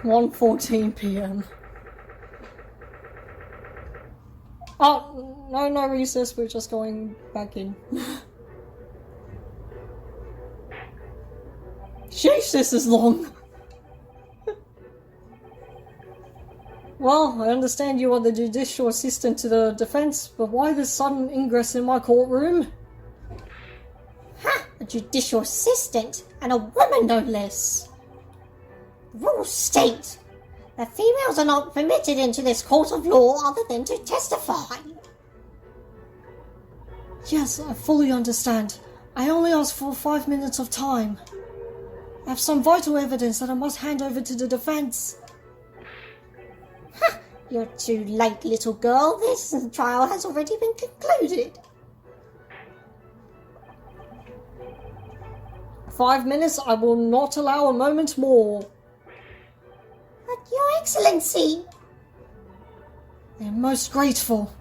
1:14 p.m. Oh, no recess, we're just going back in. Sheesh, this is long. Well, I understand you are the judicial assistant to the defense, but why this sudden ingress in my courtroom? Ha! A judicial assistant, and a woman no less. The rules state that females are not permitted into this court of law other than to testify. Yes, I fully understand. I only asked for 5 minutes of time. I have some vital evidence that I must hand over to the defense. Ha! You're too late, little girl. This trial has already been concluded. 5 minutes, I will not allow a moment more. But, Your Excellency... I am most grateful.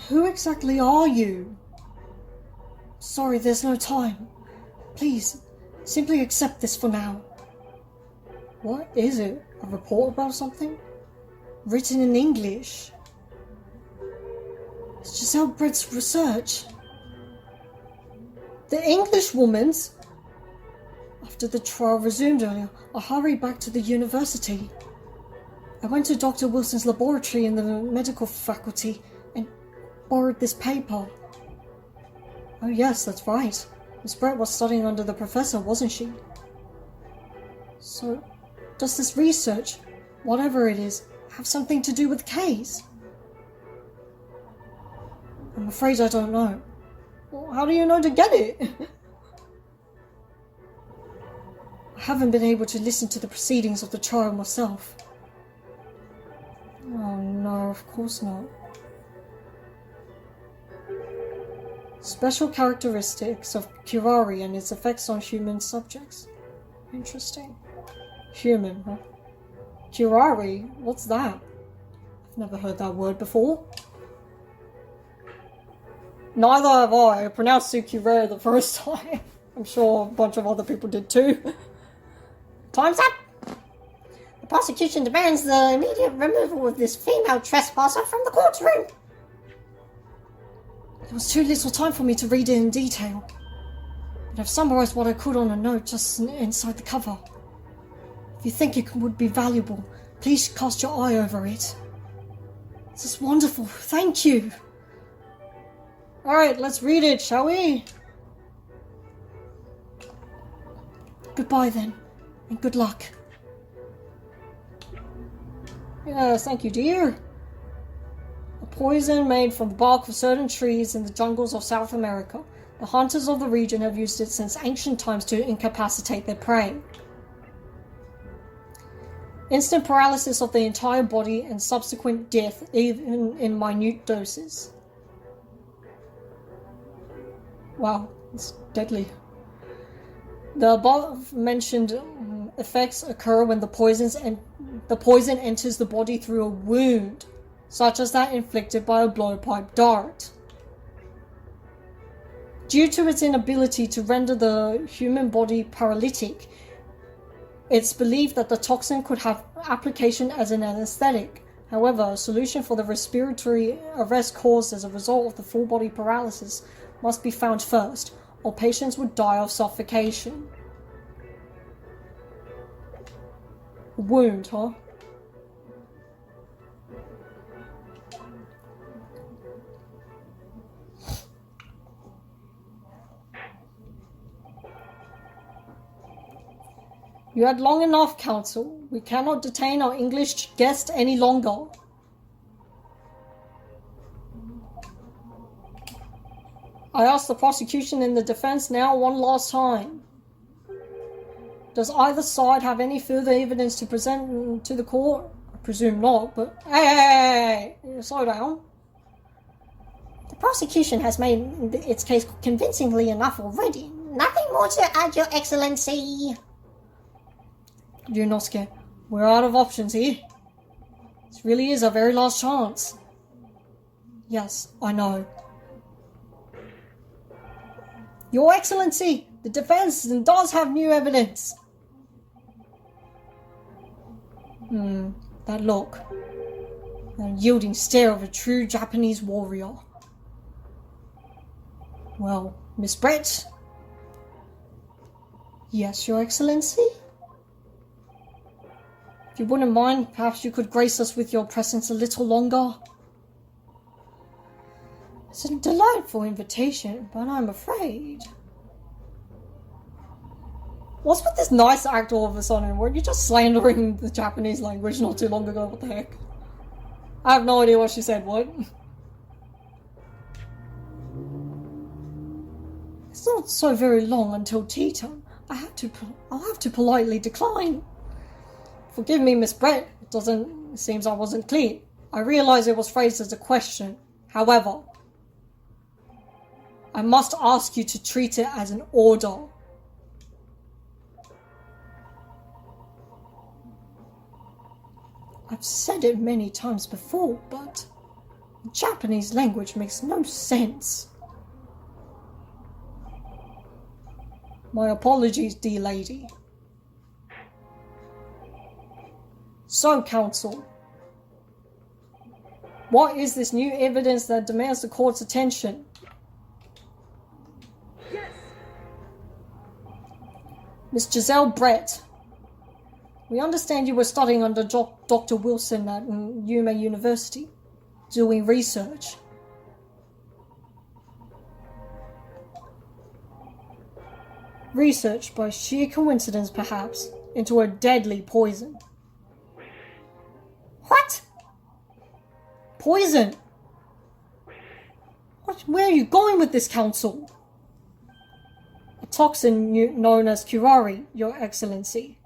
Who exactly are you? Sorry, there's no time. Please, simply accept this for now. What is it? A report about something? Written in English? It's Giselle Brett's research. The Englishwoman's? After the trial resumed earlier, I hurried back to the university. I went to Dr. Wilson's laboratory in the medical faculty and borrowed this paper. Oh yes, that's right. Miss Brett was studying under the professor, wasn't she? So, does this research, whatever it is, have something to do with the case? I'm afraid I don't know. Well, how do you know to get it? I haven't been able to listen to the proceedings of the trial myself. Oh no, of course not. Special characteristics of curare and its effects on human subjects. Interesting. Human, huh? Curare? What's that? I've never heard that word before. Neither have I. I pronounced curare the first time. I'm sure a bunch of other people did too. Time's up! The prosecution demands the immediate removal of this female trespasser from the courtroom. There was too little time for me to read it in detail, but I've summarized what I could on a note just inside the cover. If you think it would be valuable, please cast your eye over it. This is wonderful, thank you. Alright, let's read it, shall we? Goodbye then, and good luck. Yes, thank you, dear. A poison made from the bark of certain trees in the jungles of South America. The hunters of the region have used it since ancient times to incapacitate their prey. Instant paralysis of the entire body and subsequent death, even in minute doses. Wow, it's deadly. The above-mentioned effects occur when the poison enters the body through a wound, such as that inflicted by a blowpipe dart. Due to its inability to render the human body paralytic, it's believed that the toxin could have application as an anesthetic. However, a solution for the respiratory arrest caused as a result of the full body paralysis must be found first, or patients would die of suffocation. Wound, huh? You had long enough, counsel. We cannot detain our English guest any longer. I ask the prosecution and the defense now one last time. Does either side have any further evidence to present to the court? I presume not, but hey, slow down. The prosecution has made its case convincingly enough already. Nothing more to add, Your Excellency. Ryunosuke, we're out of options here. This really is our very last chance. Yes, I know. Your Excellency, the defense does have new evidence. That look. The yielding stare of a true Japanese warrior. Well, Miss Brett? Yes, Your Excellency? If you wouldn't mind, perhaps you could grace us with your presence a little longer. It's a delightful invitation, but I'm afraid. What's with this nice act all of a sudden? Weren't you just slandering the Japanese language not too long ago? What the heck? I have no idea what she said, what? It's not so very long until tea time. I'll have to politely decline. Forgive me, Miss Brett. It seems I wasn't clear. I realize it was phrased as a question. However, I must ask you to treat it as an order. I've said it many times before, but the Japanese language makes no sense. My apologies, dear lady. So, Counsel, what is this new evidence that demands the court's attention? Yes. Miss Giselle Brett, we understand you were studying under Dr. Wilson at Yuma University, doing research. Research, by sheer coincidence perhaps, into a deadly poison. What? Poison? Where are you going with this, Counsel? A toxin known as curare, Your Excellency.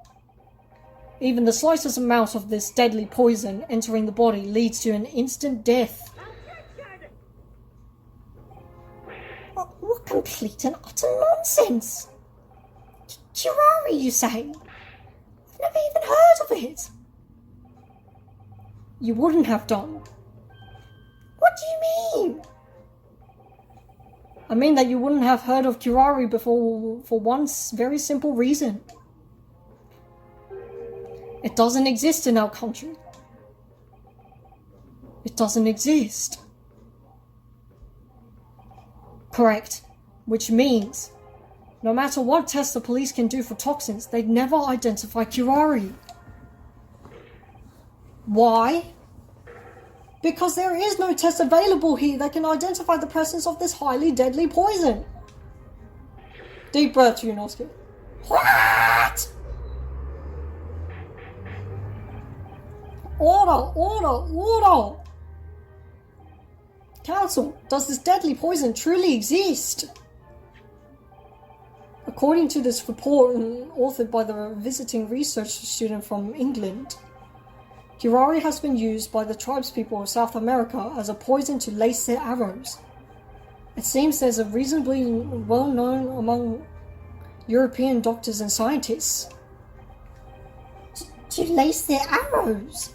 Even the slightest amount of this deadly poison entering the body leads to an instant death. What complete and utter nonsense! Curare, you say? I've never even heard of it. You wouldn't have done. What do you mean? I mean that you wouldn't have heard of curare before for one very simple reason. It doesn't exist in our country. It doesn't exist. Correct. Which means, no matter what tests the police can do for toxins, they'd never identify curare. Why? Because there is no test available here that can identify the presence of this highly deadly poison. Deep breath, Yunosuke. What? Order! Counsel, does this deadly poison truly exist? According to this report authored by the visiting research student from England, curare has been used by the tribespeople of South America as a poison to lace their arrows. It seems there's a reasonably well known among European doctors and scientists. To lace their arrows?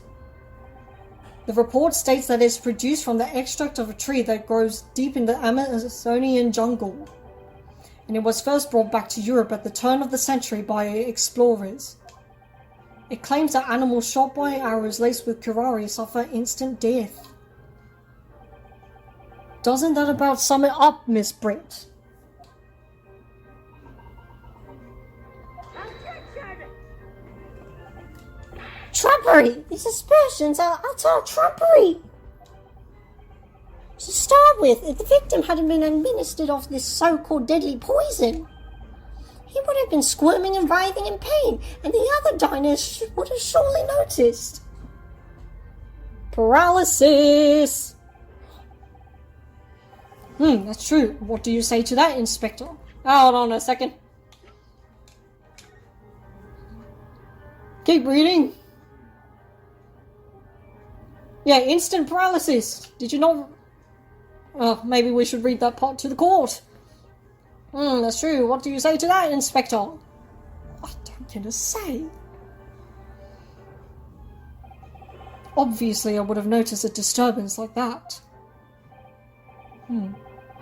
The report states that it's produced from the extract of a tree that grows deep in the Amazonian jungle, and it was first brought back to Europe at the turn of the century by explorers. It claims that animals shot by arrows laced with curare suffer instant death. Doesn't that about sum it up, Miss Brett? Trumpery! These aspersions are utter trumpery! To start with, if the victim hadn't been administered of this so-called deadly poison, he would have been squirming and writhing in pain, and the other diners would have surely noticed. Paralysis! That's true. What do you say to that, Inspector? Hold on a second. Keep reading. Yeah, instant paralysis. Did you not... maybe we should read that part to the court. That's true. What do you say to that, Inspector? I don't get a say. Obviously, I would have noticed a disturbance like that. I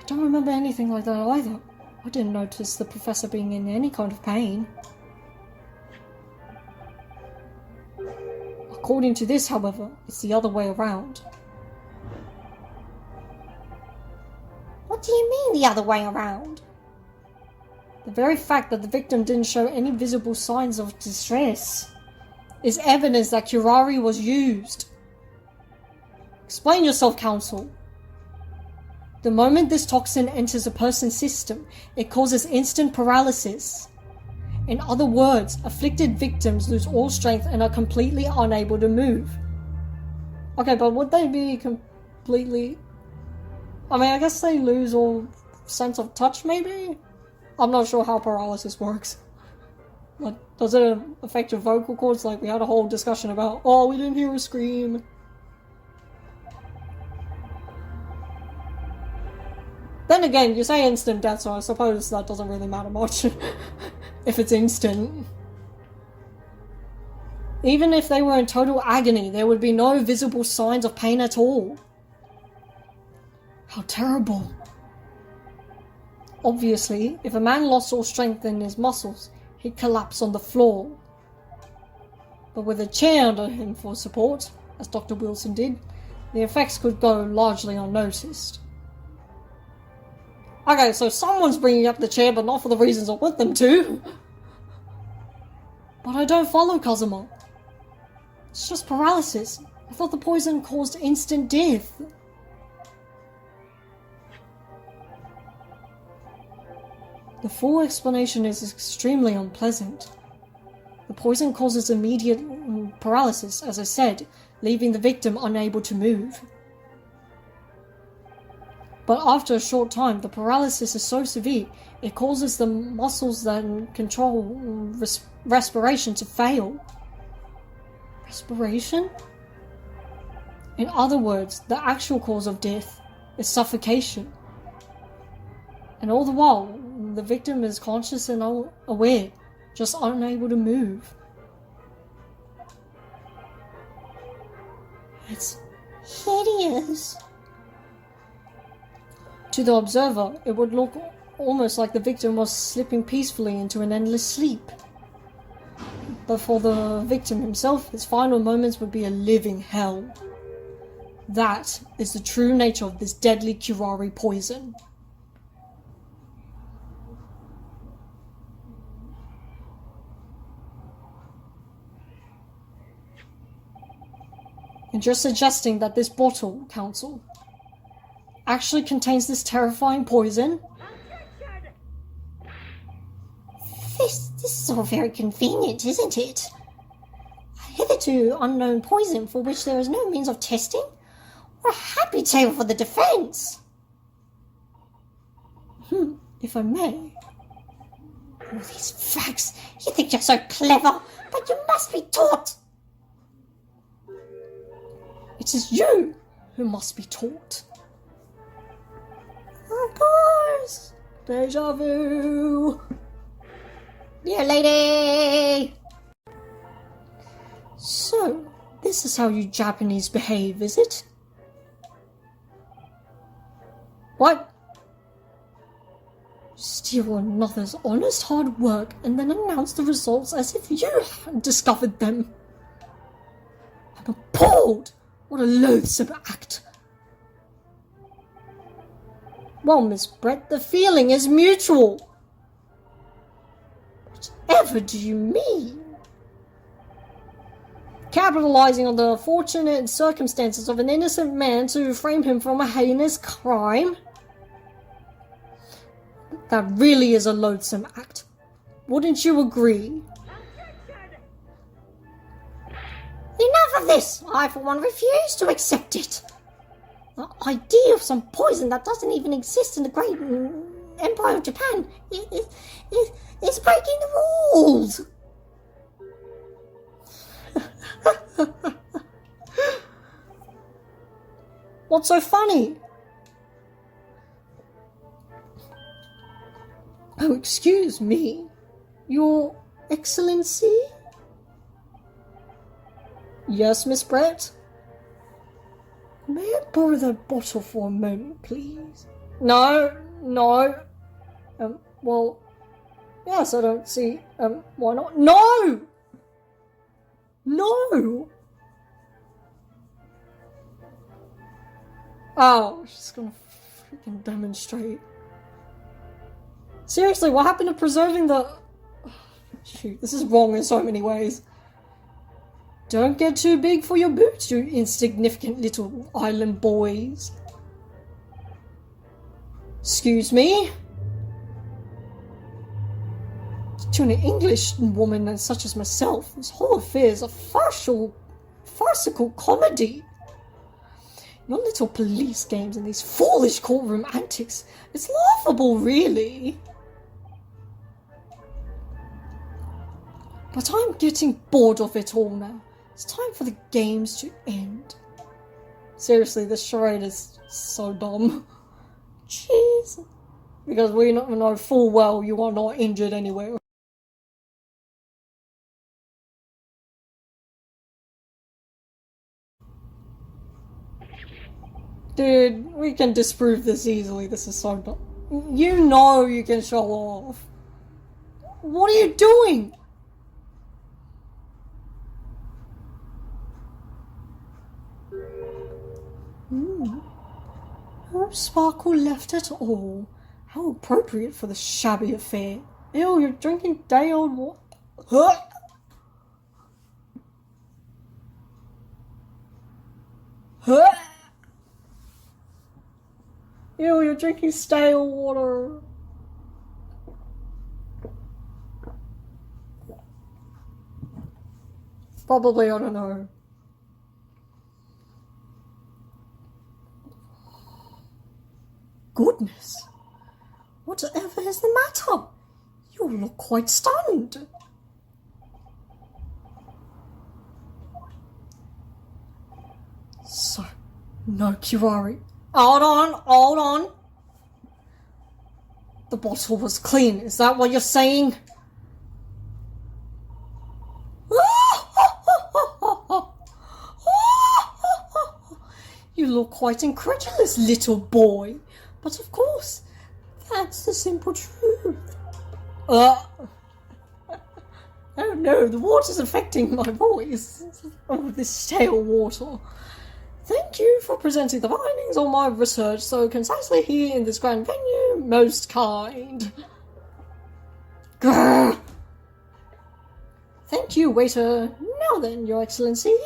don't remember anything like that either. I didn't notice the professor being in any kind of pain. According to this, however, it's the other way around. What do you mean the other way around? The very fact that the victim didn't show any visible signs of distress is evidence that curare was used. Explain yourself, counsel. The moment this toxin enters a person's system, it causes instant paralysis. In other words, afflicted victims lose all strength and are completely unable to move. Okay, but would they be completely... I mean, I guess they lose all sense of touch, maybe? I'm not sure how paralysis works. Like, does it affect your vocal cords? Like, we had a whole discussion about, oh, we didn't hear a scream. Then again, you say instant death, so I suppose that doesn't really matter much. If it's instant. Even if they were in total agony, there would be no visible signs of pain at all. How terrible. Obviously, if a man lost all strength in his muscles, he'd collapse on the floor. But with a chair under him for support, as Dr. Wilson did, the effects could go largely unnoticed. Okay, so someone's bringing up the chair, but not for the reasons I want them to. But I don't follow, Kazuma. It's just paralysis. I thought the poison caused instant death. The full explanation is extremely unpleasant. The poison causes immediate paralysis, as I said, leaving the victim unable to move. But after a short time, the paralysis is so severe, it causes the muscles that control respiration to fail. Respiration? In other words, the actual cause of death is suffocation. And all the while, the victim is conscious and aware, just unable to move. It's hideous. To the observer, it would look almost like the victim was slipping peacefully into an endless sleep. But for the victim himself, his final moments would be a living hell. That is the true nature of this deadly curare poison. And you're suggesting that this bottle, Counsel, actually contains this terrifying poison? This is all very convenient, isn't it? A hitherto unknown poison for which there is no means of testing, or a happy tale for the defense. If I may. All these facts, you think you're so clever, but you must be taught. It is you who must be taught. Of course. Deja vu. Dear lady. So, this is how you Japanese behave, is it? What? Steal another's honest hard work and then announce the results as if you had discovered them. I'm appalled! What a loathsome act. Well, Miss Brett, the feeling is mutual. Whatever do you mean? Capitalizing on the fortunate circumstances of an innocent man to frame him from a heinous crime? That really is a loathsome act. Wouldn't you agree? Enough of this! I, for one, refuse to accept it. The idea of some poison that doesn't even exist in the great Empire of Japan is breaking the rules. What's so funny? Oh, excuse me. Your Excellency? Yes, Miss Brett? May I borrow that bottle for a moment, please? No. Well, yes, I don't see, why not? No! No! Oh, she's gonna freaking demonstrate. Seriously, what happened to preserving the... Shoot, this is wrong in so many ways. Don't get too big for your boots, you insignificant little island boys. Excuse me? To an English woman such as myself, this whole affair is a farcical comedy. Your little police games and these foolish courtroom antics, it's laughable, really. But I'm getting bored of it all now. It's time for the games to end. Seriously, this charade is so dumb. Jeez. Because we know full well you are not injured anywhere. Dude, we can disprove this easily. This is so dumb. You know you can show off. What are you doing? No sparkle left at all. How appropriate for the shabby affair. Ew, you're drinking day-old water. Huh? Huh? Ew, you're drinking stale water. Probably, I don't know. Goodness. Whatever is the matter? You look quite stunned. So, no curare. Hold on. The bottle was clean, is that what you're saying? You look quite incredulous, little boy. But of course, that's the simple truth. Oh no, the water's affecting my voice. Oh, this stale water. Thank you for presenting the findings of my research so concisely here in this grand venue. Most kind. Grr. Thank you, waiter. Now then, Your Excellency.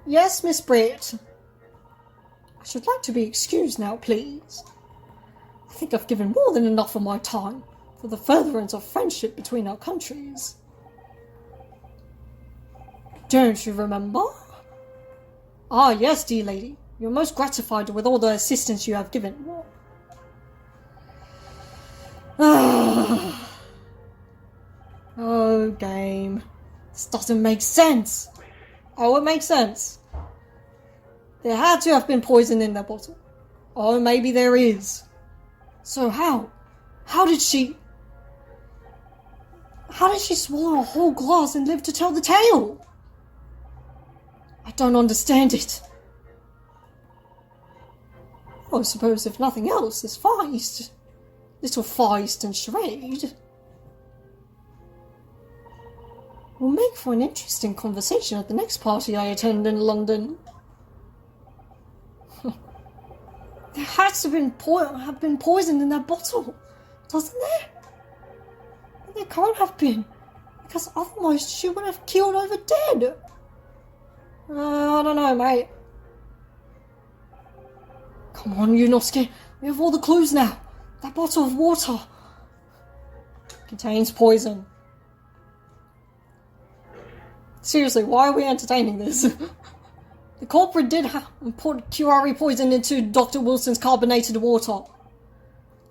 Yes, Miss Brett. I should like to be excused now, please. I think I've given more than enough of my time for the furtherance of friendship between our countries. Don't you remember? Ah, yes, dear lady. You're most gratified with all the assistance you have given. Oh, game. This doesn't make sense. Oh, it makes sense. There had to have been poison in that bottle. Oh, maybe there is. So how? How did she swallow a whole glass and live to tell the tale? I don't understand it. I suppose if nothing else, this little Far Eastern charade will make for an interesting conversation at the next party I attend in London. There has to have been poison in that bottle, doesn't there? But there can't have been, because otherwise she would have keeled over dead. I don't know, mate. Come on, Yunosuke. We have all the clues now. That bottle of water contains poison. Seriously, why are we entertaining this? The culprit did put curare poison into Dr. Wilson's carbonated water.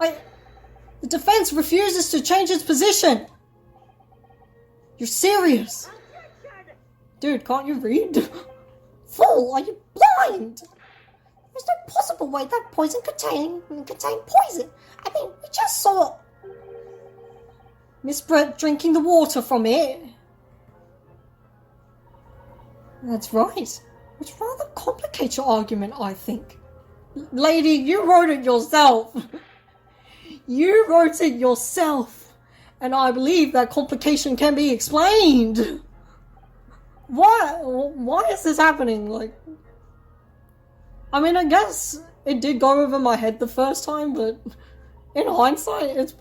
The defense refuses to change its position. You're serious? Dude, can't you read? Fool, are you blind? There's no possible way that poison contained poison. I mean, we just saw Miss Brett drinking the water from it. That's right. Which rather complicates your argument, I think. Lady, you wrote it yourself. You wrote it yourself. And I believe that complication can be explained. Why is this happening? Like, I mean, I guess it did go over my head the first time, but in hindsight, it's...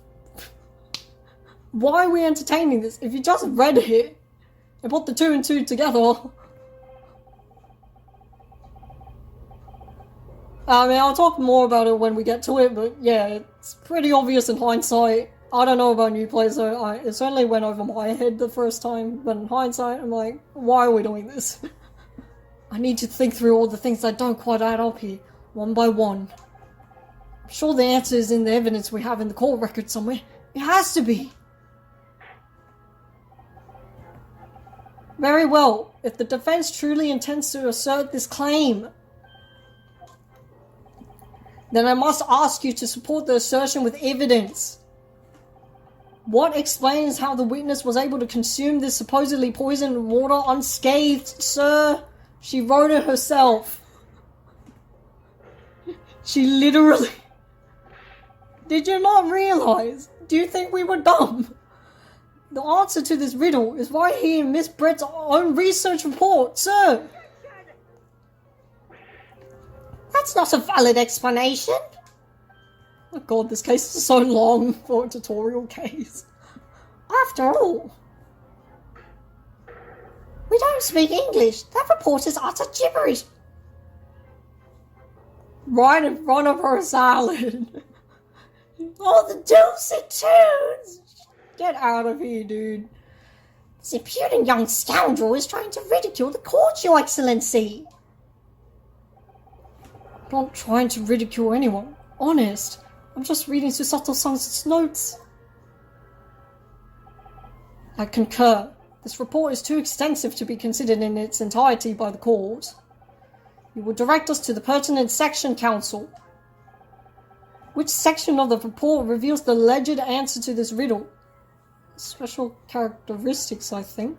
Why are we entertaining this? If you just read it and put the 2 and 2 together... I mean, I'll talk more about it when we get to it, but yeah, it's pretty obvious in hindsight. I don't know about new players, so it certainly went over my head the first time, but in hindsight, I'm like, why are we doing this? I need to think through all the things that don't quite add up here, one by one. I'm sure the answer is in the evidence we have in the court record somewhere. It has to be. Very well. If the defense truly intends to assert this claim, then I must ask you to support the assertion with evidence. What explains how the witness was able to consume this supposedly poisoned water unscathed, sir? She wrote it herself. She literally... Did you not realize? Do you think we were dumb? The answer to this riddle is right here in Miss Brett's own research report, sir. That's not a valid explanation. Oh god, this case is so long for a tutorial case. After all, we don't speak English. That report is utter gibberish. Right in front of her salad. Oh, the dulcet tones! Get out of here, dude. This impudent young scoundrel is trying to ridicule the court, Your Excellency. I'm not trying to ridicule anyone. Honest. I'm just reading Susato Sang's notes. I concur. This report is too extensive to be considered in its entirety by the court. You will direct us to the pertinent section, counsel. Which section of the report reveals the alleged answer to this riddle? Special characteristics, I think.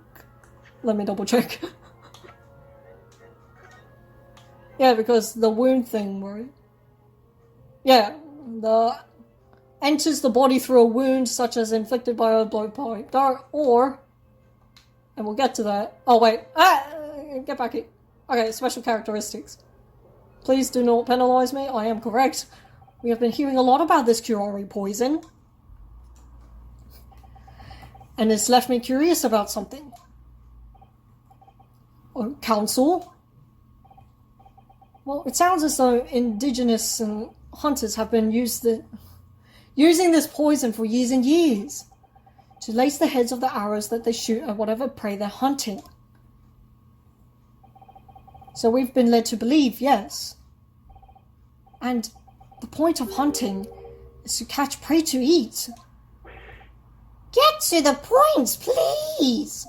Let me double check. Yeah, because the wound thing, right? Yeah, the enters the body through a wound such as inflicted by a blowpipe, or, and we'll get to that. Oh wait, get back here. Okay, special characteristics. Please do not penalize me. I am correct. We have been hearing a lot about this curare poison, and it's left me curious about something. Oh, counsel. Well, it sounds as though indigenous and hunters have been using this poison for years and years to lace the heads of the arrows that they shoot at whatever prey they're hunting. So we've been led to believe, yes. And the point of hunting is to catch prey to eat. Get to the point, please!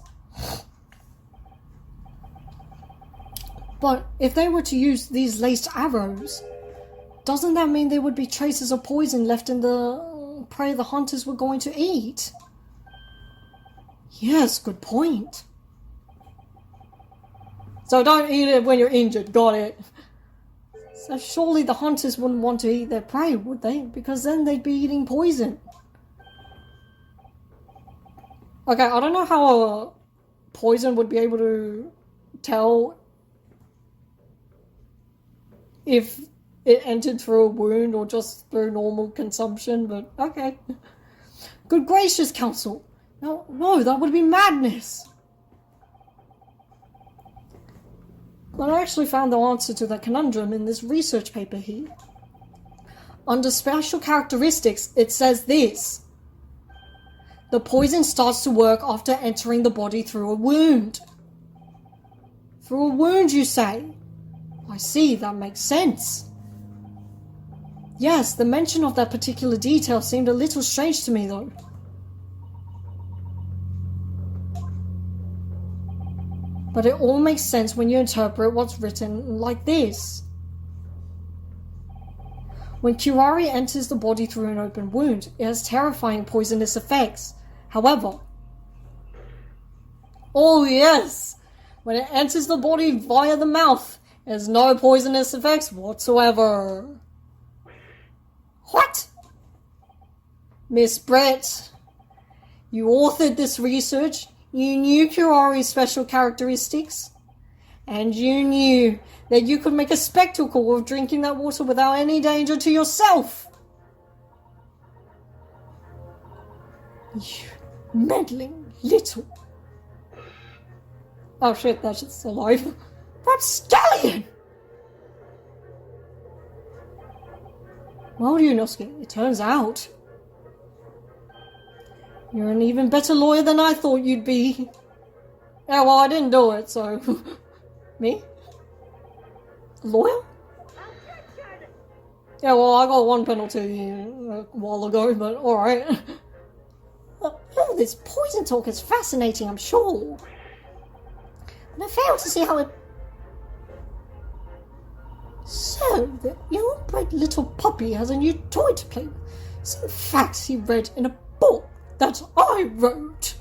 But if they were to use these laced arrows, doesn't that mean there would be traces of poison left in the prey the hunters were going to eat? Yes, good point. So don't eat it when you're injured, got it. So surely the hunters wouldn't want to eat their prey, would they? Because then they'd be eating poison. Okay, I don't know how a poison would be able to tell if it entered through a wound or just through normal consumption, but okay. Good gracious, counsel. No, that would be madness. But I actually found the answer to that conundrum in this research paper here. Under special characteristics, it says this. The poison starts to work after entering the body through a wound. Through a wound, you say? I see, that makes sense. Yes, the mention of that particular detail seemed a little strange to me, though. But it all makes sense when you interpret what's written like this. When curare enters the body through an open wound, it has terrifying poisonous effects. However, oh yes, when it enters the body via the mouth, There's no poisonous effects whatsoever. What? Miss Brett, you authored this research, you knew Curari's special characteristics, and you knew that you could make a spectacle of drinking that water without any danger to yourself. You meddling little... Oh shit, that shit's alive. Rapscallion! Well, Yunosuke, it turns out you're an even better lawyer than I thought you'd be. Yeah, well, I didn't do it, so... Me? Lawyer? Yeah, well, I got one penalty a while ago, but alright. Oh, this poison talk is fascinating, I'm sure. But I fail to see how it... So, the ill-bred little puppy has a new toy to play with. Some facts he read in a book that I wrote.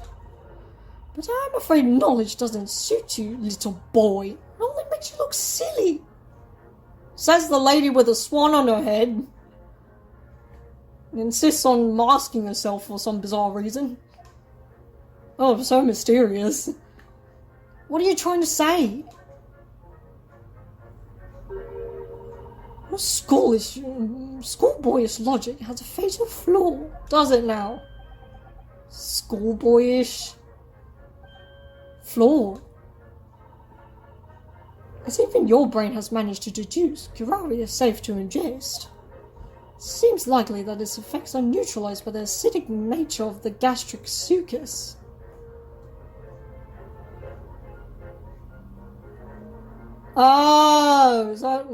But I'm afraid knowledge doesn't suit you, little boy. It only makes you look silly. Says the lady with a swan on her head. And insists on masking herself for some bizarre reason. Oh, so mysterious. What are you trying to say? Your schoolboyish logic has a fatal flaw, does it now? Schoolboyish flaw. As even your brain has managed to deduce, curare is safe to ingest. It seems likely that its effects are neutralized by the acidic nature of the gastric sucus. Oh, is that...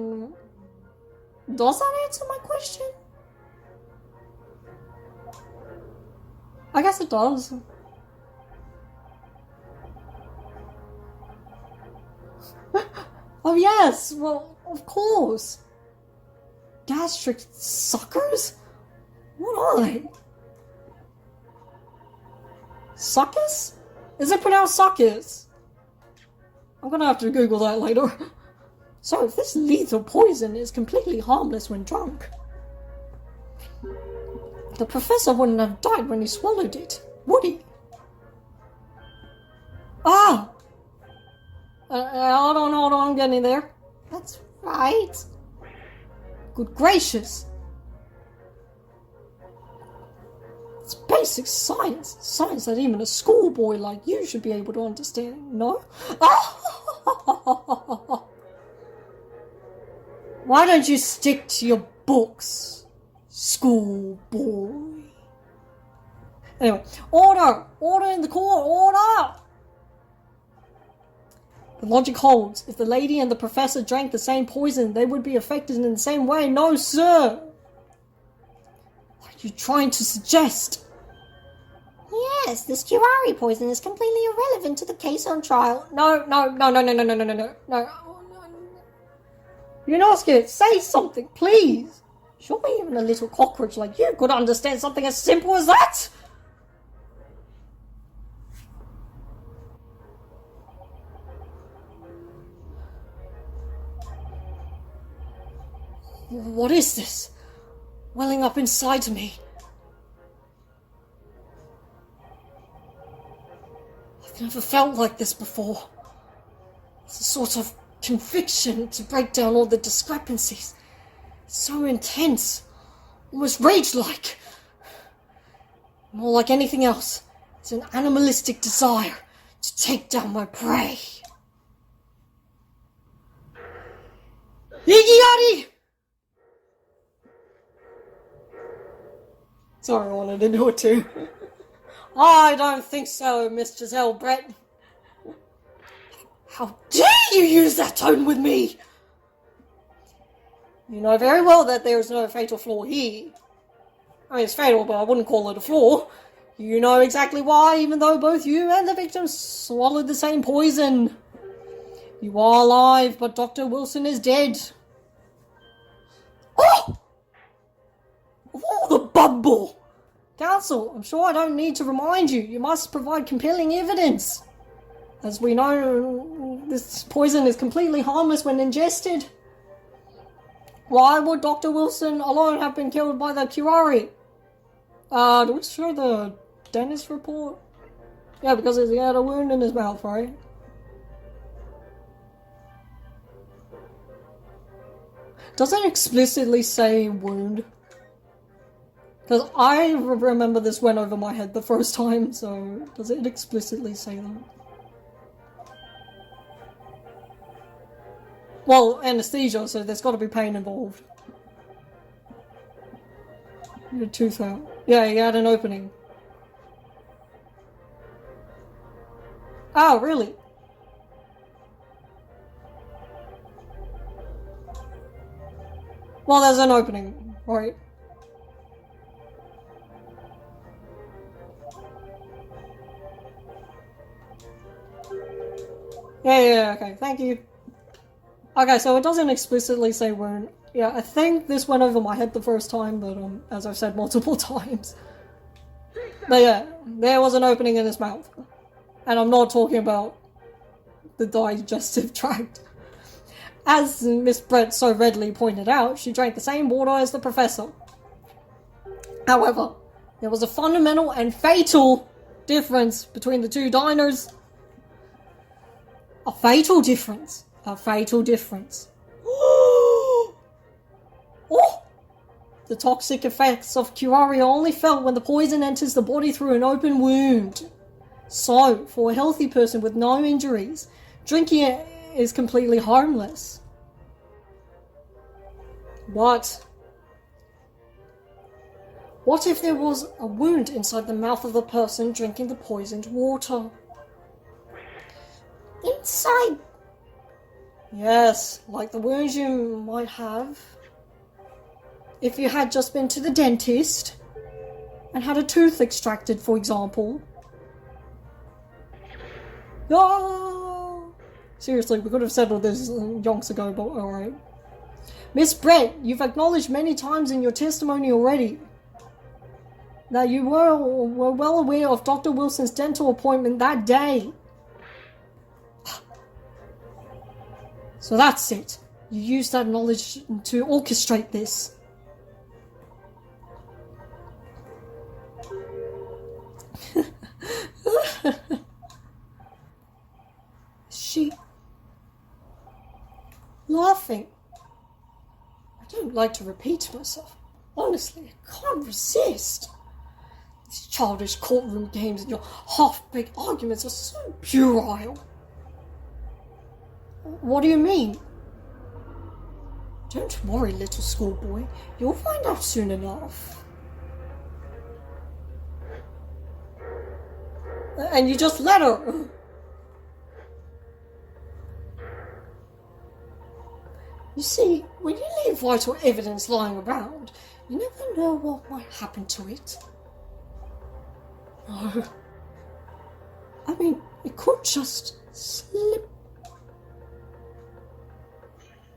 Does that answer my question? I guess it does. Oh yes, well, of course. Gastric suckers? What are they? Suckers? Is it pronounced suckers? I'm gonna have to Google that later. So if this lethal poison is completely harmless when drunk, the professor wouldn't have died when he swallowed it, would he? Ah! Hold on, I'm getting there. That's right. Good gracious. It's basic science. Science that even a schoolboy like you should be able to understand, no? Why don't you stick to your books, schoolboy? Anyway, order! Order in the court! Order! The logic holds. If the lady and the professor drank the same poison, they would be affected in the same way. No, sir! What are you trying to suggest? Yes, this curare poison is completely irrelevant to the case on trial. No. Yunosuke, say something, please. Surely even a little cockroach like you could understand something as simple as that. What is this? Welling up inside me. I've never felt like this before. It's a sort of conviction to break down all the discrepancies. It's so intense, almost rage-like. More like anything else, it's an animalistic desire to take down my prey. Iggy! Sorry, I wanted to do it too. I don't think so, Miss Giselle Brett. How dare you use that tone with me? You know very well that there is no fatal flaw here. I mean, it's fatal, but I wouldn't call it a flaw. You know exactly why, even though both you and the victim swallowed the same poison. You are alive, but Dr. Wilson is dead. Oh! Of all the bumble! Counsel, I'm sure I don't need to remind you. You must provide compelling evidence. As we know this poison is completely harmless when ingested. Why would Dr. Wilson alone have been killed by the Curari? Do we show the dentist report? Yeah, because he had a wound in his mouth, right? Does it explicitly say wound? Because I remember this went over my head the first time, so does it explicitly say that? Well, anesthesia, so there's got to be pain involved. Your tooth out. Yeah, he had an opening. Oh, really? Well, there's an opening, right? Yeah, okay, thank you. Okay, so it doesn't explicitly say wound. Yeah, I think this went over my head the first time, but as I've said multiple times. But yeah, there was an opening in his mouth. And I'm not talking about the digestive tract. As Miss Brett so readily pointed out, she drank the same water as the professor. However, there was a fundamental and fatal difference between the two diners. A fatal difference. A fatal difference. Oh! The toxic effects of curare are only felt when the poison enters the body through an open wound. So, for a healthy person with no injuries, drinking it is completely harmless. But what if there was a wound inside the mouth of the person drinking the poisoned water? Inside? Yes, like the wounds you might have if you had just been to the dentist and had a tooth extracted, for example. No! Seriously, we could have settled this yonks ago, but alright. Miss Brett, you've acknowledged many times in your testimony already that you were well aware of Dr. Wilson's dental appointment that day. So that's it. You used that knowledge to orchestrate this. She laughing. I don't like to repeat myself. Honestly, I can't resist. These childish courtroom games and your half-baked arguments are so puerile. What do you mean? Don't worry, little schoolboy. You'll find out soon enough. And you just let her. You see, when you leave vital evidence lying around, you never know what might happen to it. No. I mean, it could just slip.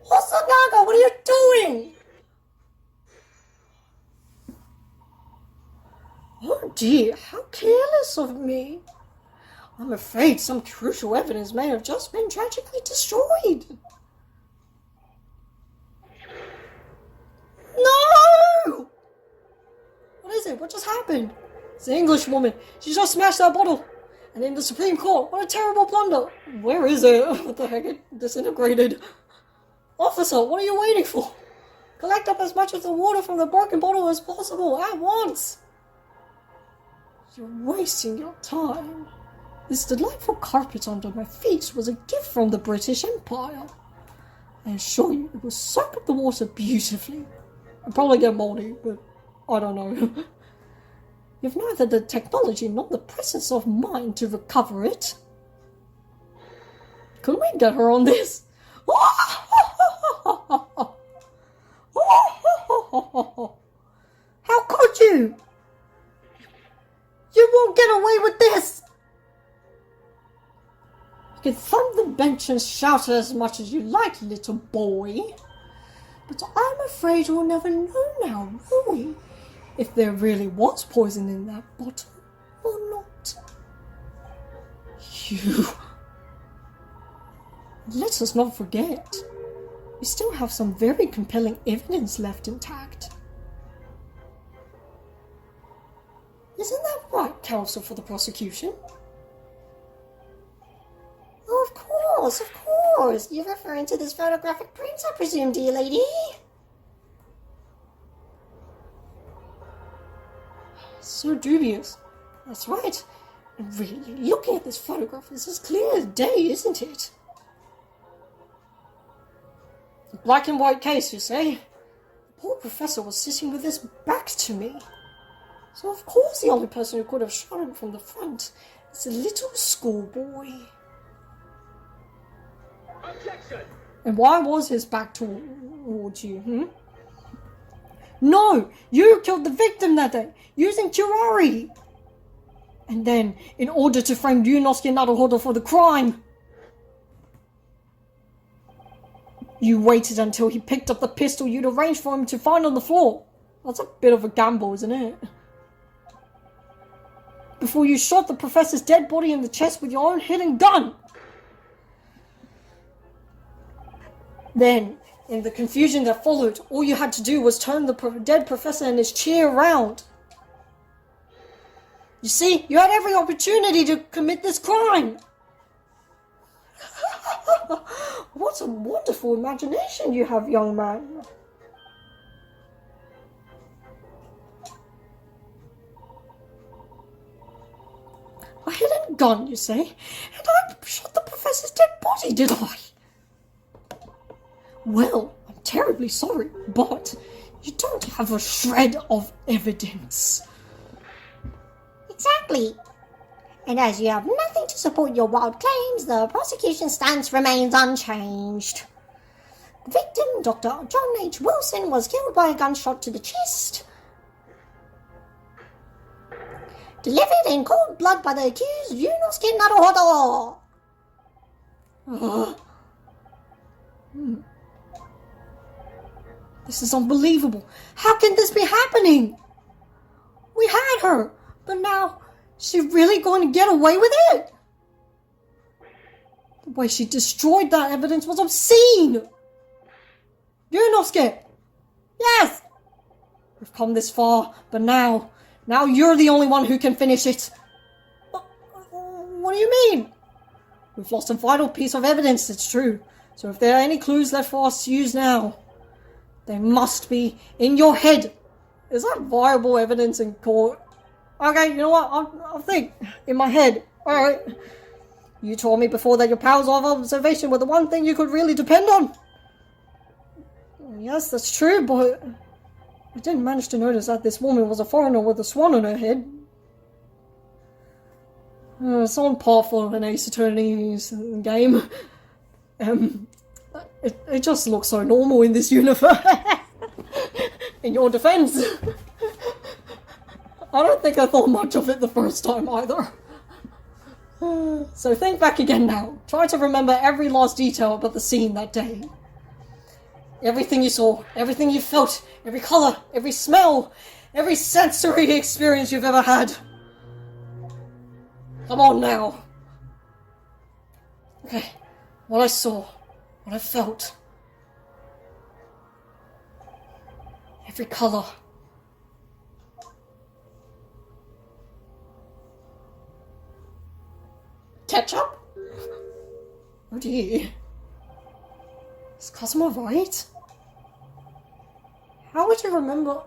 Hosonaga, what are you doing? Oh dear, how careless of me. I'm afraid some crucial evidence may have just been tragically destroyed. No! What is it? What just happened? It's the English woman. She just smashed that bottle. And in the Supreme Court, what a terrible blunder. Where is it? What the heck? It disintegrated. Officer, what are you waiting for? Collect up as much of the water from the broken bottle as possible at once. You're wasting your time. This delightful carpet under my feet was a gift from the British Empire. I assure you, it will soak up the water beautifully. I'll probably get moldy, but I don't know. You've neither the technology nor the presence of mind to recover it. Couldn't we get her on this? How could you? You won't get away with this! You can thump the bench and shout as much as you like, little boy. But I'm afraid we'll never know now, will we? If there really was poison in that bottle or not. You... Let us not forget, we still have some very compelling evidence left intact. Isn't that right, counsel for the prosecution? Oh, of course, of course. You're referring to this photographic print, I presume, dear lady? So dubious. That's right. And really, looking at this photograph is as clear as day, isn't it? A black and white case, you say? The poor professor was sitting with his back to me. So of course the only person who could have shot him from the front is a little schoolboy. Objection! And why was his back towards you, No! You killed the victim that day, using curare! And then, in order to frame Ryunosuke Naruhodo for the crime, you waited until he picked up the pistol you'd arranged for him to find on the floor. That's a bit of a gamble, isn't it? Before you shot the professor's dead body in the chest with your own hidden gun. Then, in the confusion that followed, all you had to do was turn the dead professor and his chair around. You see, you had every opportunity to commit this crime. What a wonderful imagination you have, young man. A hidden gun, you say? And I shot the professor's dead body, did I? Well, I'm terribly sorry, but you don't have a shred of evidence. Exactly. And as you have nothing to support your wild claims, the prosecution's stance remains unchanged. The victim, Dr. John H. Wilson, was killed by a gunshot to the chest, delivered in cold blood by the accused Ryunosuke Naruhodo. This is unbelievable. How can this be happening? We had her, but now she's really going to get away with it? The way she destroyed that evidence was obscene. Ryunosuke! Yes! We've come this far, but now you're the only one who can finish it. What do you mean? We've lost a vital piece of evidence, it's true. So if there are any clues left for us to use now, they must be in your head. Is that viable evidence in court? Okay, you know what? I'll think in my head. Alright. You told me before that your powers of observation were the one thing you could really depend on. Yes, that's true, but I didn't manage to notice that this woman was a foreigner with a swan on her head. It's on par for an Ace Attorney's game. It just looks so normal in this universe. In your defense, I don't think I thought much of it the first time either. So think back again now. Try to remember every last detail about the scene that day. Everything you saw, everything you felt, every colour, every smell, every sensory experience you've ever had. Come on now. Okay, what I saw, what I felt. Every colour. Ketchup? Oh dear. Is Cosmo right? How would you remember?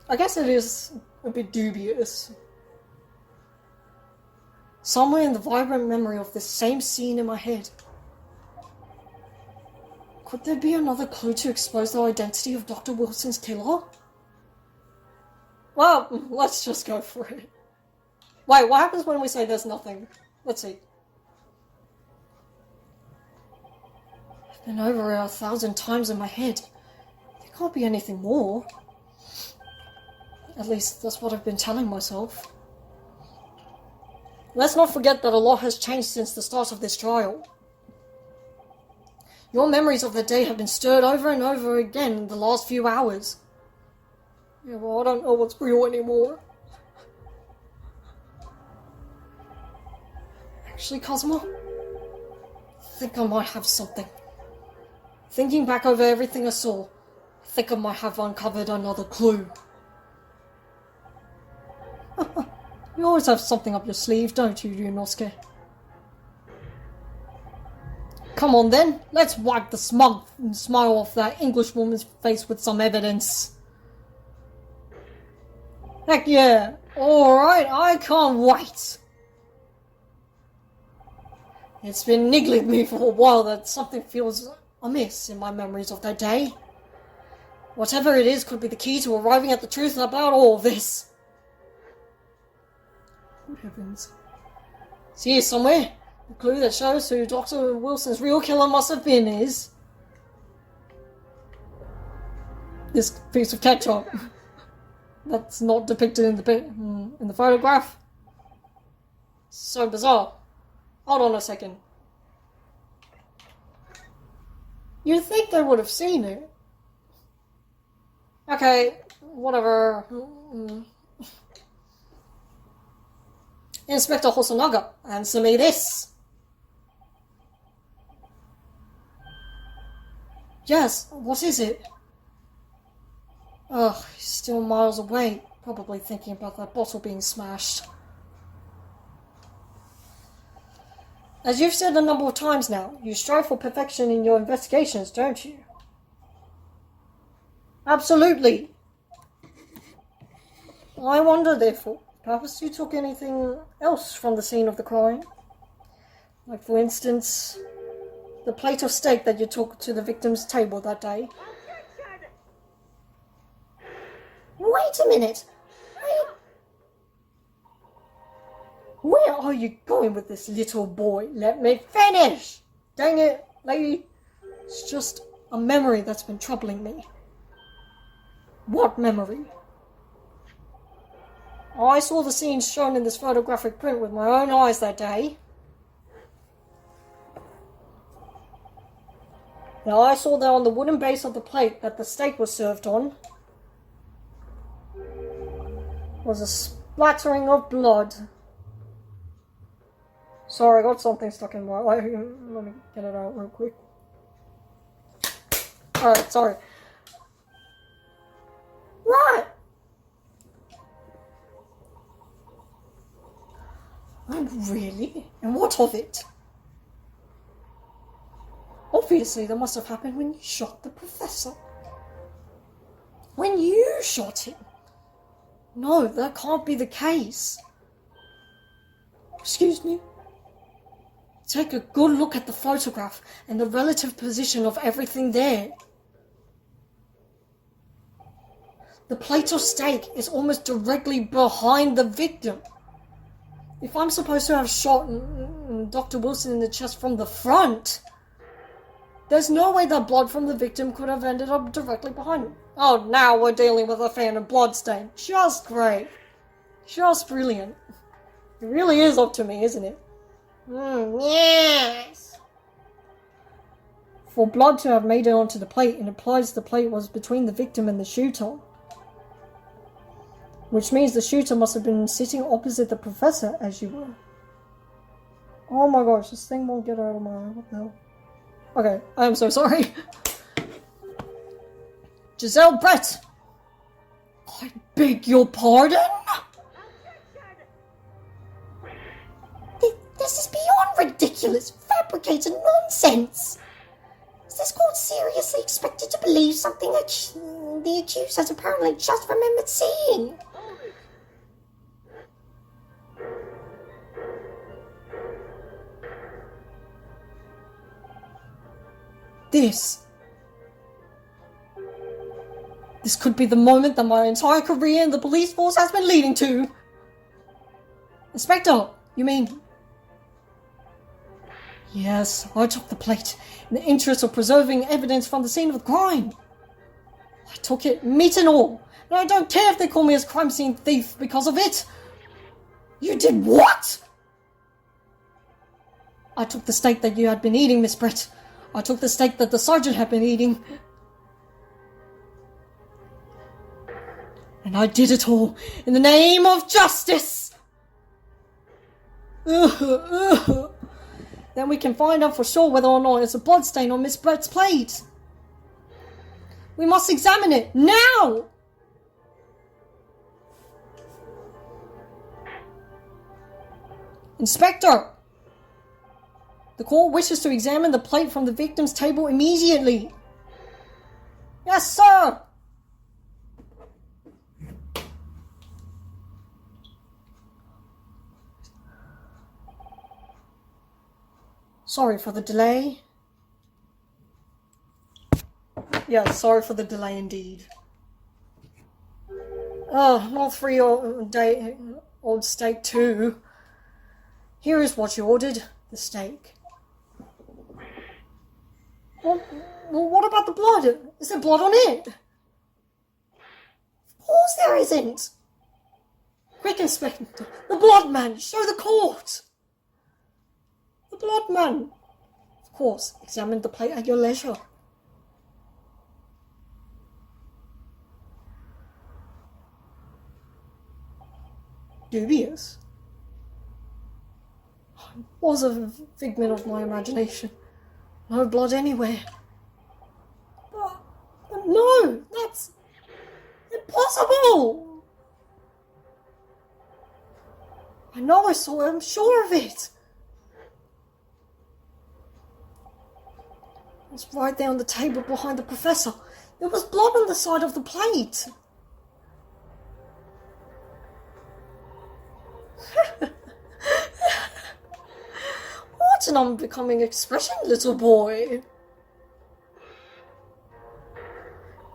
I guess it is a bit dubious. Somewhere in the vibrant memory of this same scene in my head. Could there be another clue to expose the identity of Dr. Wilson's killer? Well, let's just go for it. Wait, what happens when we say there's nothing? Let's see. I've been over it 1,000 times in my head. There can't be anything more. At least, that's what I've been telling myself. Let's not forget that a lot has changed since the start of this trial. Your memories of the day have been stirred over and over again in the last few hours. Yeah, well, I don't know what's real anymore. Actually, Cosmo, think I might have something. Thinking back over everything I saw, I think I might have uncovered another clue. You always have something up your sleeve, don't you, Ryunosuke? Come on then, let's wipe the smile off that Englishwoman's face with some evidence. Heck yeah! Alright, I can't wait! It's been niggling me for a while that something feels amiss in my memories of that day. Whatever it is could be the key to arriving at the truth about all of this. Good heavens. It's here somewhere. The clue that shows who Dr. Wilson's real killer must have been is... this piece of ketchup. That's not depicted in the photograph. So bizarre. Hold on a second. You'd think they would have seen it. Okay, whatever. Inspector Hosonaga, answer me this. Yes, what is it? Ugh, he's still miles away, probably thinking about that bottle being smashed. As you've said a number of times now, you strive for perfection in your investigations, don't you? Absolutely. I wonder, therefore, perhaps you took anything else from the scene of the crime? Like, for instance, the plate of steak that you took to the victim's table that day? Wait a minute. Where are you going with this, little boy? Let me finish! Dang it, lady. It's just a memory that's been troubling me. What memory? I saw the scenes shown in this photographic print with my own eyes that day. Now I saw that on the wooden base of the plate that the steak was served on was a splattering of blood. Sorry, I got something stuck in my eye. Let me get it out real quick. Alright, sorry. What? Oh, really? And what of it? Obviously, that must have happened when you shot the professor. When you shot him? No, that can't be the case. Excuse me? Take a good look at the photograph and the relative position of everything there. The plate of steak is almost directly behind the victim. If I'm supposed to have shot Dr. Wilson in the chest from the front, there's no way the blood from the victim could have ended up directly behind him. Oh, now we're dealing with a fan of bloodstain. Just great. Just brilliant. It really is up to me, isn't it? Yes. For blood to have made it onto the plate, it implies the plate was between the victim and the shooter. Which means the shooter must have been sitting opposite the professor as you were. Oh my gosh, this thing won't get out of my eye. What the hell? Okay, I am so sorry. Giselle Brett! I beg your pardon? This is beyond ridiculous, fabricated nonsense. Is this court seriously expected to believe something the accused has apparently just remembered seeing? This could be the moment that my entire career in the police force has been leading to. Inspector, you mean... Yes, I took the plate in the interest of preserving evidence from the scene of the crime. I took it, meat and all, and I don't care if they call me a crime scene thief because of it. You did what? I took the steak that you had been eating, Miss Brett. I took the steak that the sergeant had been eating. And I did it all in the name of justice. Then we can find out for sure whether or not it's a bloodstain on Miss Brett's plate. We must examine it now! Inspector! The court wishes to examine the plate from the victim's table immediately. Yes, sir! Sorry for the delay. Yes, sorry for the delay indeed. Oh, not 3-day-old steak too. Here is what you ordered, the steak. Well, what about the blood? Is there blood on it? Of course there isn't. Quick, Inspector. The blood man! Show the court! The blood man! Of course, examine the plate at your leisure. Dubious. It was a figment of my imagination. No blood anywhere. But no, that's impossible! I know I saw it, I'm sure of it. It's right there on the table behind the professor. There was blood on the side of the plate. What an unbecoming expression, little boy.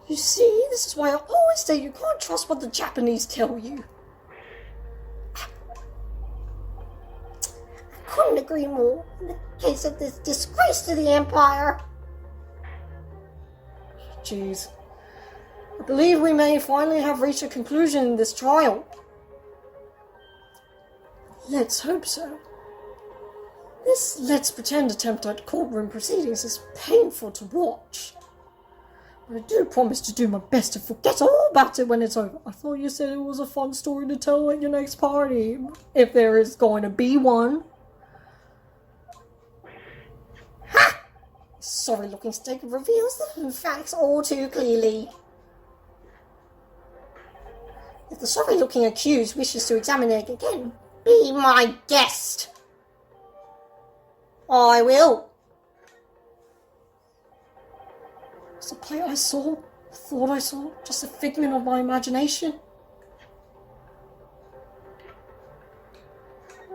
You see, this is why I always say you can't trust what the Japanese tell you. I couldn't agree more in the case of this disgrace to the Empire. Jeez. I believe we may finally have reached a conclusion in this trial. Let's hope so. This let's pretend attempt at courtroom proceedings is painful to watch. But I do promise to do my best to forget all about it when it's over. I thought you said it was a fun story to tell at your next party. If there is going to be one. Ha! Sorry looking steak reveals the facts all too clearly. If the sorry looking accused wishes to examine it again, be my guest. I will. It's a plate I thought I saw, just a figment of my imagination.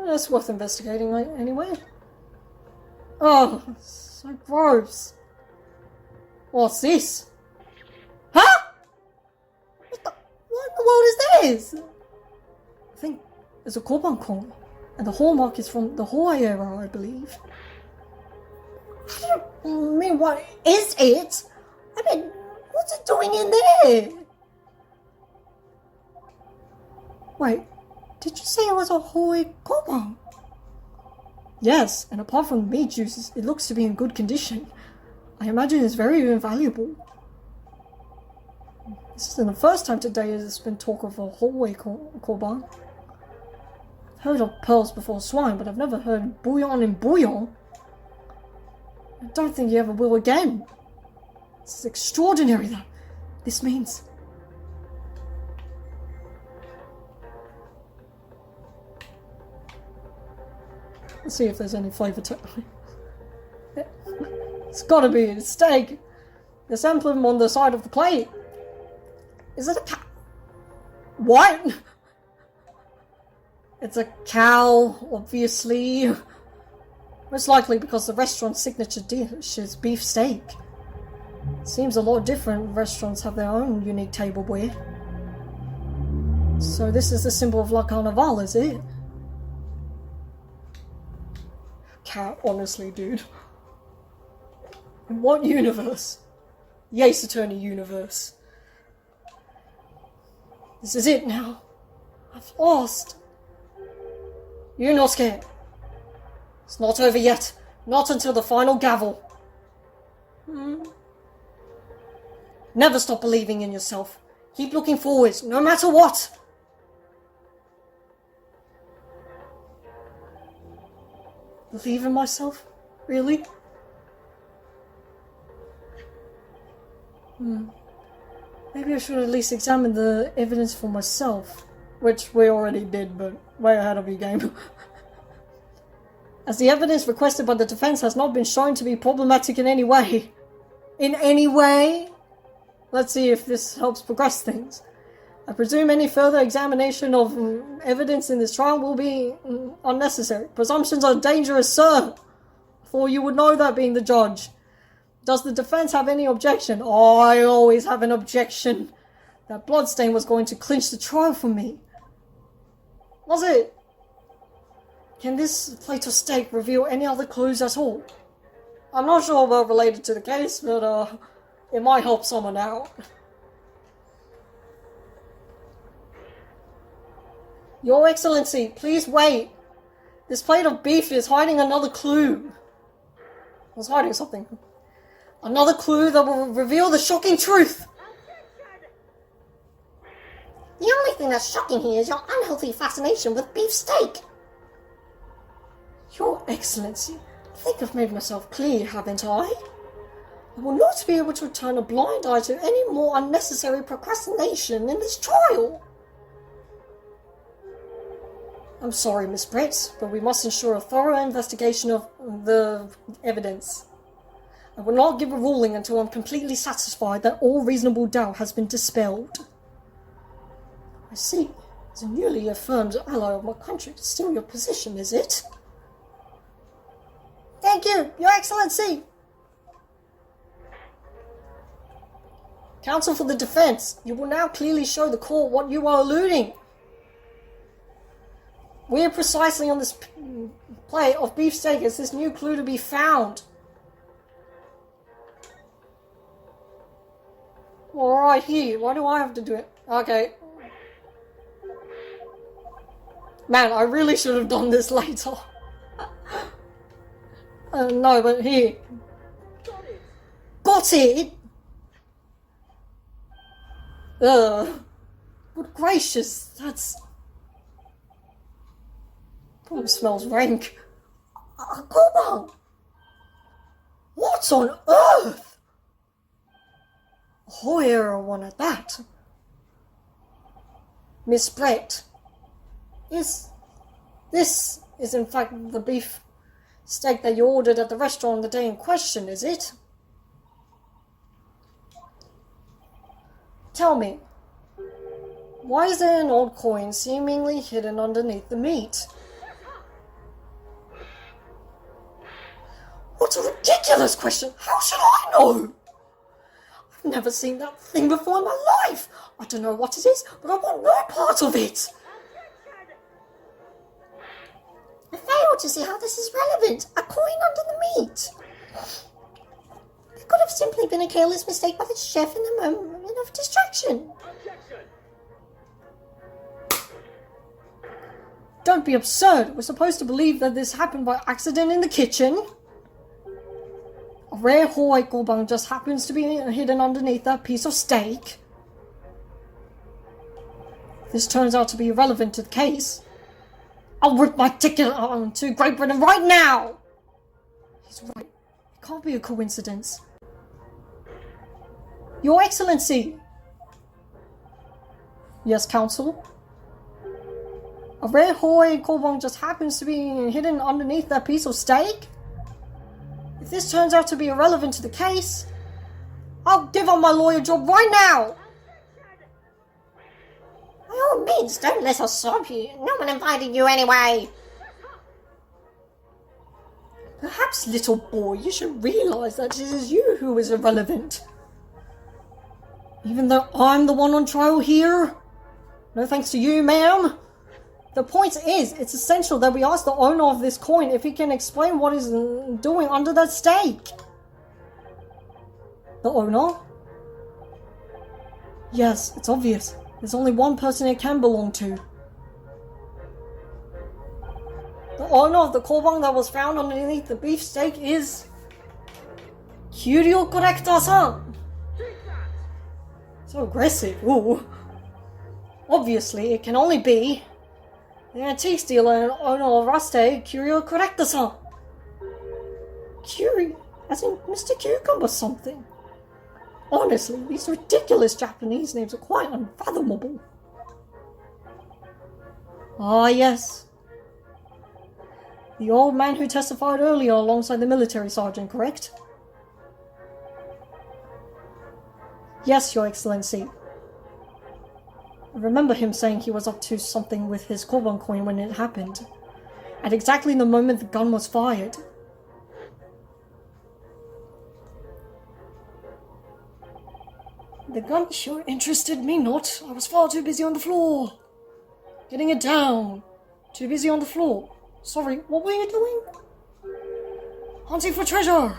It's worth investigating anyway. Oh, so gross. What's this? Huh? What in the world is this? I think it's a Korban coin, and the hallmark is from the Hawaii era, I believe. I mean, what is it? I mean, what's it doing in there? Wait, did you say it was a Hawaii Korban? Yes, and apart from the meat juices, it looks to be in good condition. I imagine it's very invaluable. This isn't the first time today there's been talk of a Hawaii Korban. I've heard of pearls before swine, but I've never heard bouillon in bouillon. I don't think you ever will again. This is extraordinary, though. This means... Let's see if there's any flavour to it. It's gotta be a steak. There's emblem on the side of the plate. Is it a cow? What? It's a cow, obviously. Most likely because the restaurant's signature dish is beef steak. Seems a lot different. Restaurants have their own unique tableware. So this is the symbol of La Carnival, is it? Cat, honestly, dude. In what universe? The Ace Attorney universe. This is it now. I've lost. Yunosuke. It's not over yet. Not until the final gavel. Never stop believing in yourself. Keep looking forwards, no matter what. Believe in myself? Really? Maybe I should at least examine the evidence for myself. Which we already did, but way ahead of you, game. As the evidence requested by the defense has not been shown to be problematic in any way. In any way? Let's see if this helps progress things. I presume any further examination of evidence in this trial will be unnecessary. Presumptions are dangerous, sir. For you would know that, being the judge. Does the defense have any objection? Oh, I always have an objection. That bloodstain was going to clinch the trial for me. Was it? Can this plate of steak reveal any other clues at all? I'm not sure about related to the case, but it might help someone out. Your Excellency, please wait. This plate of beef is hiding another clue. It's hiding something. Another clue that will reveal the shocking truth. The only thing that's shocking here is your unhealthy fascination with beef steak. Your Excellency, I think I've made myself clear, haven't I? I will not be able to turn a blind eye to any more unnecessary procrastination in this trial. I'm sorry, Miss Brett, but we must ensure a thorough investigation of the evidence. I will not give a ruling until I'm completely satisfied that all reasonable doubt has been dispelled. I see. As a newly affirmed ally of my country, it's still your position, is it? Thank you, Your Excellency. Counsel for the defense, you will now clearly show the court what you are alluding. Where precisely on this plate of beefsteak is this new clue to be found? Alright, here. Why do I have to do it? Okay. Man, I really should have done this later. No, but here. Got it! Good gracious, that's... Probably smells rank. Kobo! What on earth? A Hoyer one at that. Miss Brett, this is in fact the beef steak that you ordered at the restaurant the day in question, is it? Tell me, why is there an old coin seemingly hidden underneath the meat? What a ridiculous question! How should I know? I've never seen that thing before in my life. I don't know what it is, but I want no part of it. I fail to see how this is relevant. A coin under the meat. It could have simply been a careless mistake by the chef in a moment of distraction. Don't be absurd. We're supposed to believe that this happened by accident in the kitchen. A rare Hawaii gobang just happens to be hidden underneath that piece of steak. This turns out to be irrelevant to the case. I'll rip my ticket on to Great Britain right now! He's right. It can't be a coincidence. Your Excellency! Yes, Counsel? A rare Hawaii gobang just happens to be hidden underneath that piece of steak? If this turns out to be irrelevant to the case, I'll give up my lawyer job right now! By all means, don't let us stop you. No one invited you anyway. Perhaps, little boy, you should realize that it is you who is irrelevant. Even though I'm the one on trial here. No thanks to you, ma'am. The point is, it's essential that we ask the owner of this coin if he can explain what he's doing under that steak. The owner? Yes, it's obvious. There's only one person it can belong to. The owner of the gobang that was found underneath the beefsteak is... Kyuryo Corrector-san! So aggressive, ooh. Obviously, it can only be... the antiques dealer and owner of Raste, Kyuryo Corrector-san. Curie, as in Mr. Cucumber something. Honestly, these ridiculous Japanese names are quite unfathomable. Ah, yes. The old man who testified earlier alongside the military sergeant, correct? Yes, Your Excellency. I remember him saying he was up to something with his Korban coin when it happened, at exactly the moment the gun was fired. The gun sure interested me not. I was far too busy on the floor. Getting it down. Too busy on the floor. Sorry, what were you doing? Hunting for treasure.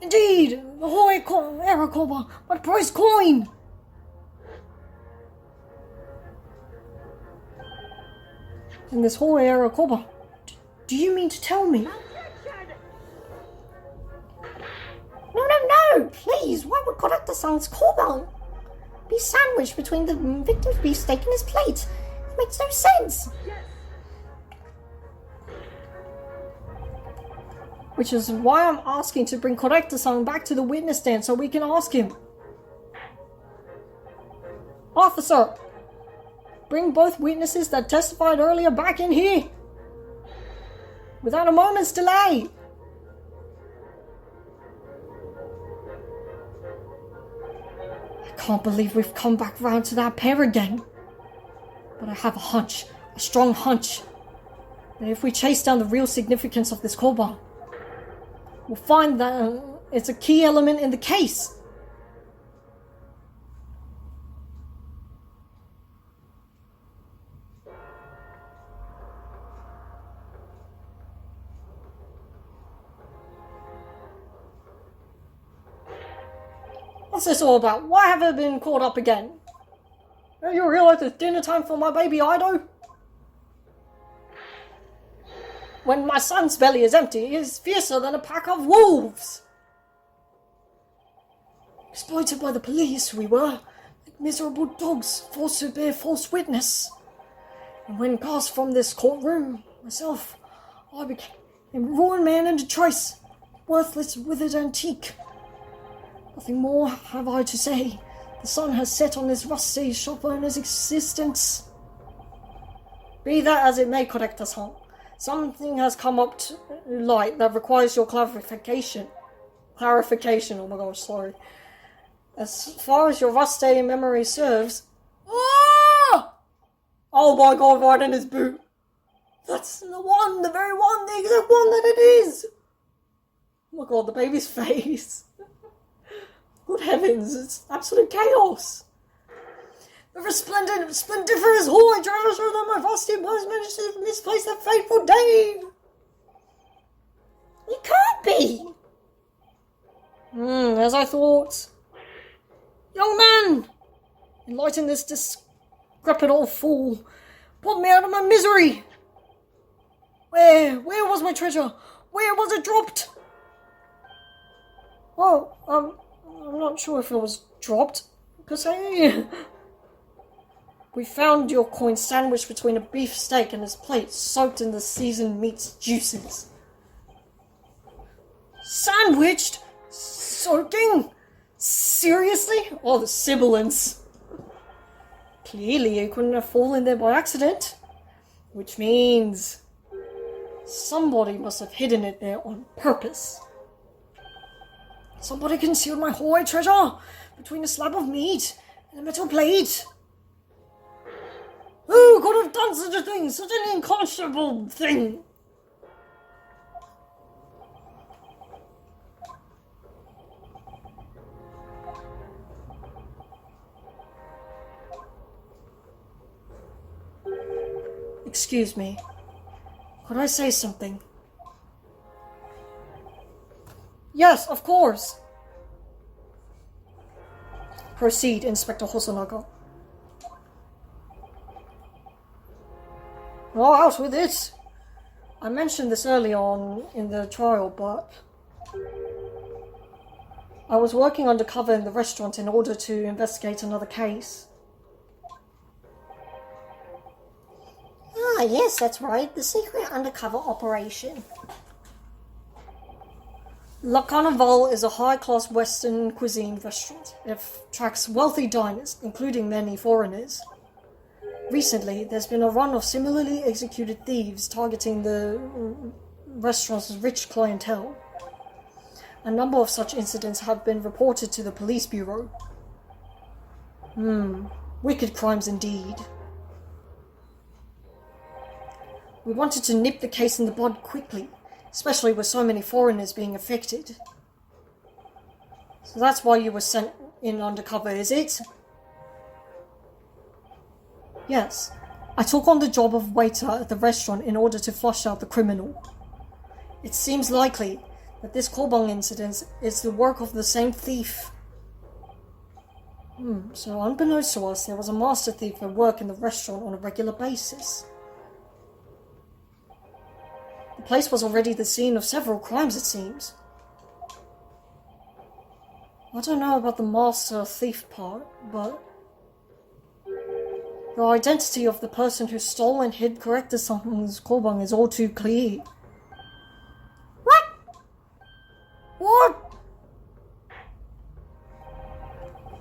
Indeed, the whole error Korban, but prized coin. And this whole error Korban. Do you mean to tell me? No, please, why would Kodatta-san's Korban be sandwiched between the victim's beefsteak and his plate? It makes no sense. Which is why I'm asking to bring Kodatta-san back to the witness stand so we can ask him. Officer, bring both witnesses that testified earlier back in here. Without a moment's delay. I can't believe we've come back round to that pair again. But I have a hunch, a strong hunch, that if we chase down the real significance of this Korban, we'll find that it's a key element in the case. What's this all about? Why have I been caught up again? Don't you realize it's dinner time for my baby Ido? When my son's belly is empty, he is fiercer than a pack of wolves. Exploited by the police, we were, like miserable dogs forced to bear false witness. And when cast from this courtroom, myself, I became a ruined man and a choice, worthless, withered antique. Nothing more have I to say. The sun has set on this rusty shop owner's existence. Be that as it may, Kodatta-san, something has come up to light that requires your clarification. Oh my gosh, sorry. As far as your rusty memory serves... Ah! Oh my god, right in his boot. That's the one, the very one, the exact one that it is. Oh my god, the baby's face. Good heavens, it's absolute chaos. The resplendent, splendiferous holy treasure that my rusty boys managed to misplace that fateful day. It can't be. As I thought. Young man, enlighten this decrepit old fool. Put me out of my misery. Where was my treasure? Where was it dropped? Oh, I'm not sure if it was dropped, because we found your coin sandwiched between a beef steak and his plate, soaked in the seasoned meat's juices. Sandwiched? Soaking? Seriously? Oh, the sibilance. Clearly, it couldn't have fallen there by accident, which means somebody must have hidden it there on purpose. Somebody concealed my holy treasure between a slab of meat and a metal plate. Who could have done such a thing? Such an unconscionable thing? Excuse me. Could I say something? Yes, of course. Proceed, Inspector Hosonaga. Oh, out with it! I mentioned this earlier on in the trial, but I was working undercover in the restaurant in order to investigate another case. Ah, yes, that's right. The secret undercover operation. La Carnival is a high-class Western cuisine restaurant. It attracts wealthy diners, including many foreigners. Recently, there's been a run of similarly executed thieves targeting the restaurant's rich clientele. A number of such incidents have been reported to the police bureau. Wicked crimes indeed. We wanted to nip the case in the bud quickly, especially with so many foreigners being affected. So that's why you were sent in undercover, is it? Yes. I took on the job of waiter at the restaurant in order to flush out the criminal. It seems likely that this Kobong incident is the work of the same thief. So unbeknownst to us, there was a master thief at work in the restaurant on a regular basis. The place was already the scene of several crimes, it seems. I don't know about the master thief part, but the identity of the person who stole and hid Corrector Song's Kobong is all too clear. What?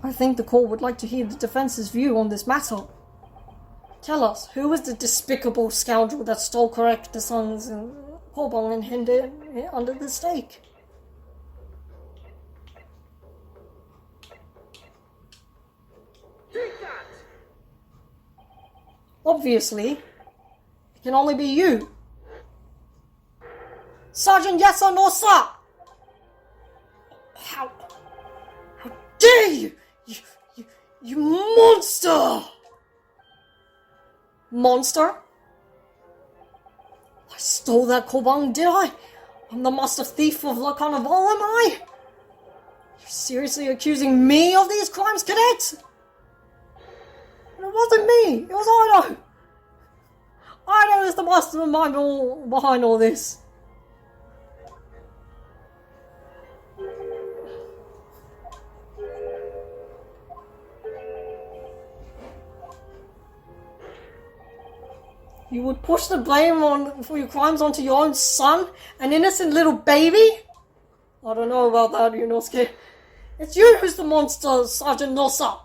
I think the court would like to hear the defense's view on this matter. Tell us, who was the despicable scoundrel that stole Corrector Song's Kobong and hid it under the stake? Obviously, it can only be you. Sergeant Yasa no Sa! How dare you! You monster! Monster? I stole that Kobong, did I? I'm the master thief of La Carnival, am I? You're seriously accusing me of these crimes, cadet? It wasn't me, it was Ino. Ino is the mastermind behind all this. You would push the blame for your crimes onto your own son, an innocent little baby? I don't know about that, Yunosuke. It's you who's the monster, Sergeant Nosa.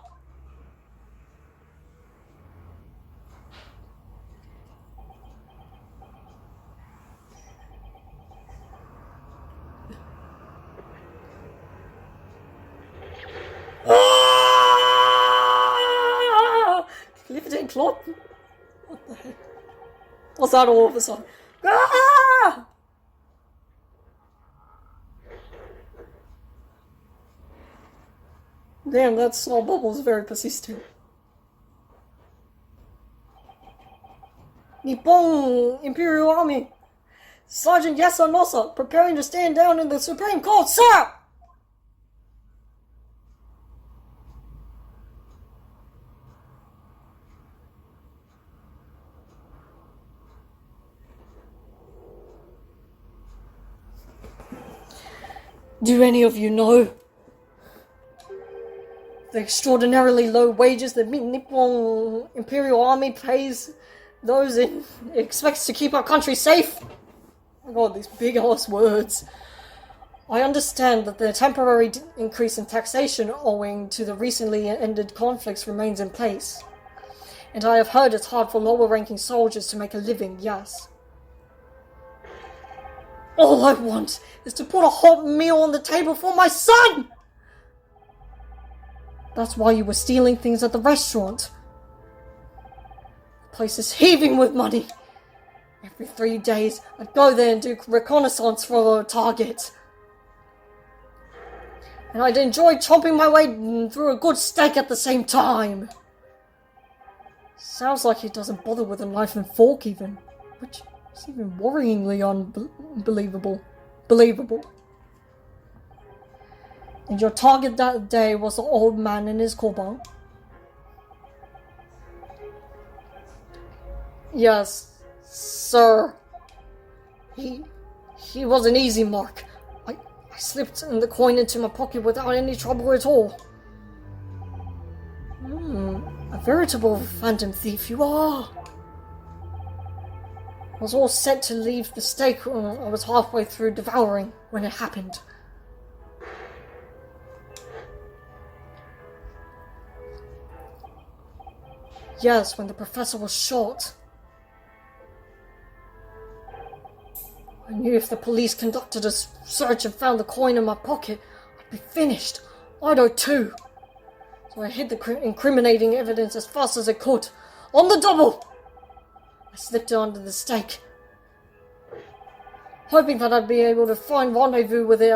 Clifford Clot? What the heck? What's that all of a sudden? Ah! Damn, that small bubble is very persistent. Nippon Imperial Army. Sergeant Yasa Nosa, preparing to stand down in the Supreme Court, sir! Do any of you know the extraordinarily low wages that Nippon Imperial Army pays those it expects to keep our country safe? Oh my god, these big ass words. I understand that the temporary increase in taxation owing to the recently ended conflicts remains in place. And I have heard it's hard for lower ranking soldiers to make a living, yes. All I want is to put a hot meal on the table for my son! That's why you were stealing things at the restaurant. The place is heaving with money. Every 3 days, I'd go there and do reconnaissance for a target. And I'd enjoy chomping my way through a good steak at the same time. Sounds like he doesn't bother with a knife and fork even, which is even worryingly unbelievable. Believable. And your target that day was the old man in his Kobong? Yes, sir. He was an easy mark. I slipped the coin into my pocket without any trouble at all. A veritable phantom thief you are. I was all set to leave the steak I was halfway through devouring when it happened. Yes, when the professor was shot. I knew if the police conducted a search and found the coin in my pocket, I'd be finished. Ido too. So I hid the incriminating evidence as fast as I could. On the double! I slipped it under the stake, hoping that I'd be able to find rendezvous with it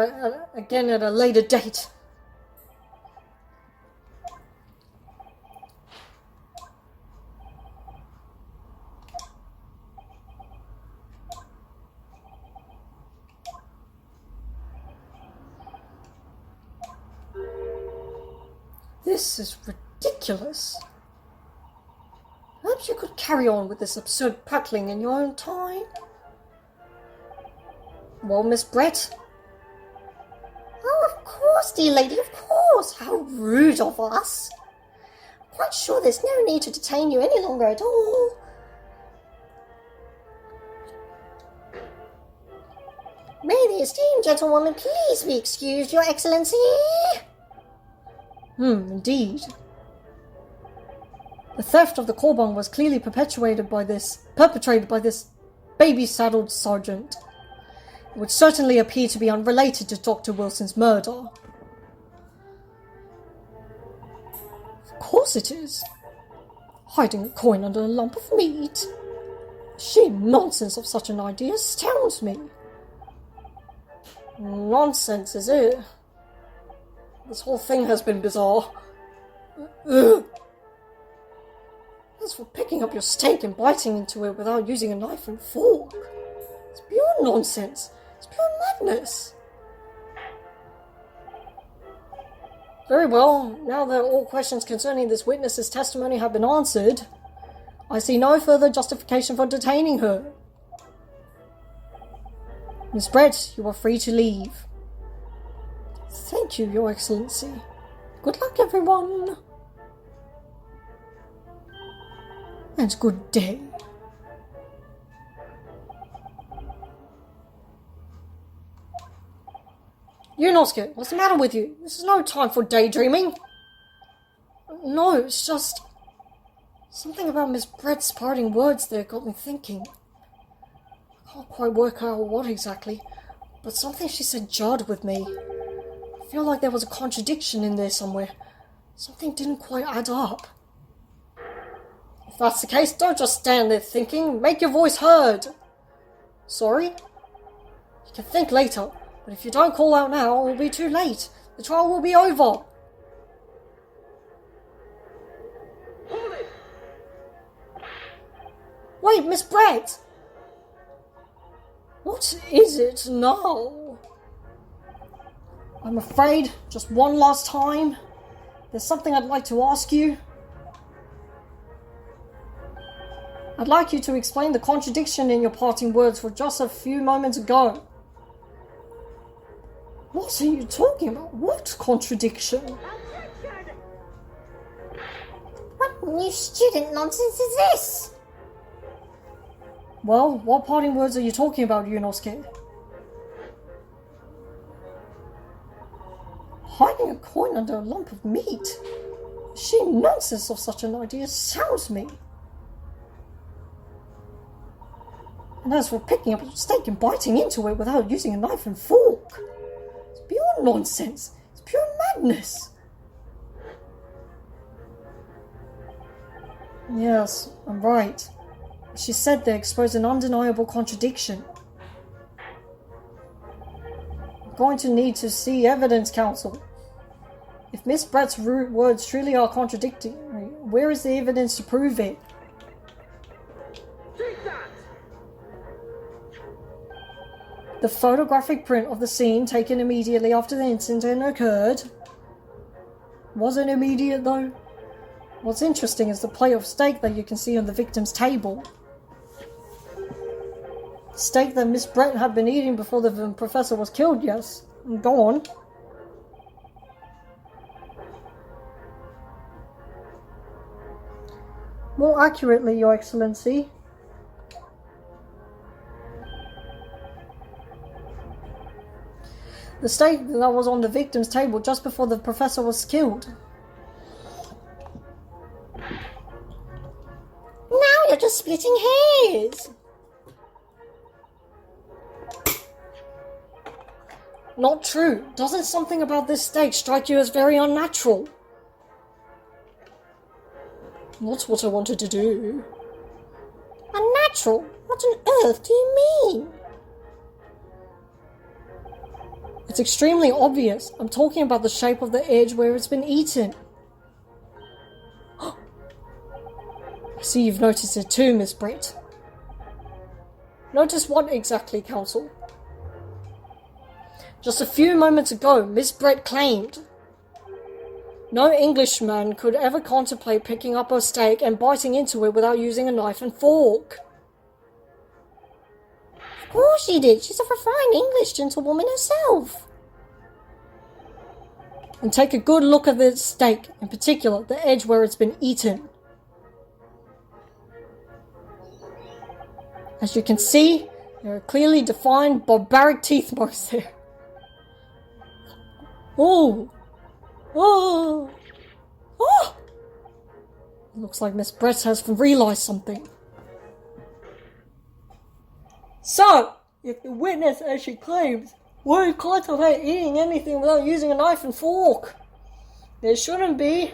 again at a later date. This is ridiculous. Perhaps you could carry on with this absurd prattling in your own time. Well, Miss Brett? Oh, of course, dear lady, of course. How rude of us. I'm quite sure there's no need to detain you any longer at all. May the esteemed gentlewoman please be excused, Your Excellency? Indeed. The theft of the Corbon was clearly perpetrated by this baby-saddled sergeant. It would certainly appear to be unrelated to Dr. Wilson's murder. Of course it is. Hiding a coin under a lump of meat. The sheer nonsense of such an idea astounds me. Nonsense, is it? This whole thing has been bizarre. Ugh. As for picking up your steak and biting into it without using a knife and fork, it's pure nonsense. It's pure madness. Very well, now that all questions concerning this witness's testimony have been answered, I see no further justification for detaining her. Miss Brett, you are free to leave. Thank you, Your Excellency. Good luck, everyone. And good day. Yunosuke, what's the matter with you? This is no time for daydreaming. No, it's just... something about Miss Brett's parting words there got me thinking. I can't quite work out what exactly, but something she said jarred with me. I feel like there was a contradiction in there somewhere. Something didn't quite add up. If that's the case, don't just stand there thinking. Make your voice heard. Sorry? You can think later, but if you don't call out now, it will be too late. The trial will be over. Hold it! Wait, Miss Brett! What is it now? I'm afraid, just one last time, there's something I'd like to ask you. I'd like you to explain the contradiction in your parting words for just a few moments ago. What are you talking about? What contradiction? What new student nonsense is this? Well, what parting words are you talking about, Yunosuke? Hiding a coin under a lump of meat? The sheer nonsense of such an idea astounds me. And as for picking up a steak and biting into it without using a knife and fork, it's pure nonsense. It's pure madness. Yes, I'm right. She said they exposed an undeniable contradiction. I'm going to need to see evidence, counsel. If Miss Brett's words truly are contradictory, where is the evidence to prove it? Take that! The photographic print of the scene taken immediately after the incident occurred. Wasn't immediate though. What's interesting is the plate of steak that you can see on the victim's table. Steak that Miss Brett had been eating before the professor was killed, yes. Go on. More accurately, Your Excellency. The steak that was on the victim's table just before the professor was killed. splitting hairs. Not true. Doesn't something about this stake strike you as very unnatural? That's what I wanted to do. Unnatural? What on earth do you mean? It's extremely obvious. I'm talking about the shape of the edge where it's been eaten. I see you've noticed it too, Miss Brett. Notice what exactly, Counsel? Just a few moments ago, Miss Brett claimed no Englishman could ever contemplate picking up a steak and biting into it without using a knife and fork. Of course she did. She's a refined English gentlewoman herself. And take a good look at the steak, in particular, the edge where it's been eaten. As you can see, there are clearly defined barbaric teeth marks there. Oh! Oh! Oh! Looks like Miss Brett has realised something. So, if the witness, as she claims, would contemplate eating anything without using a knife and fork, there shouldn't be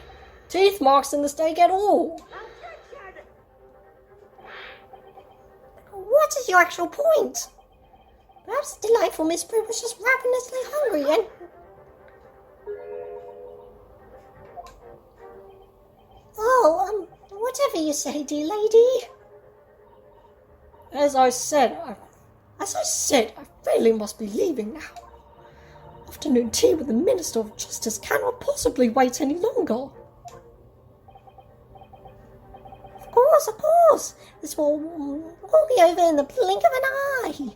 teeth marks in the steak at all. What is your actual point? Perhaps the delightful Miss Brett was just ravenously hungry and... Oh, whatever you say, dear lady. As I said, I really must be leaving now. Afternoon tea with the Minister of Justice cannot possibly wait any longer. Of course. This will all be over in the blink of an eye.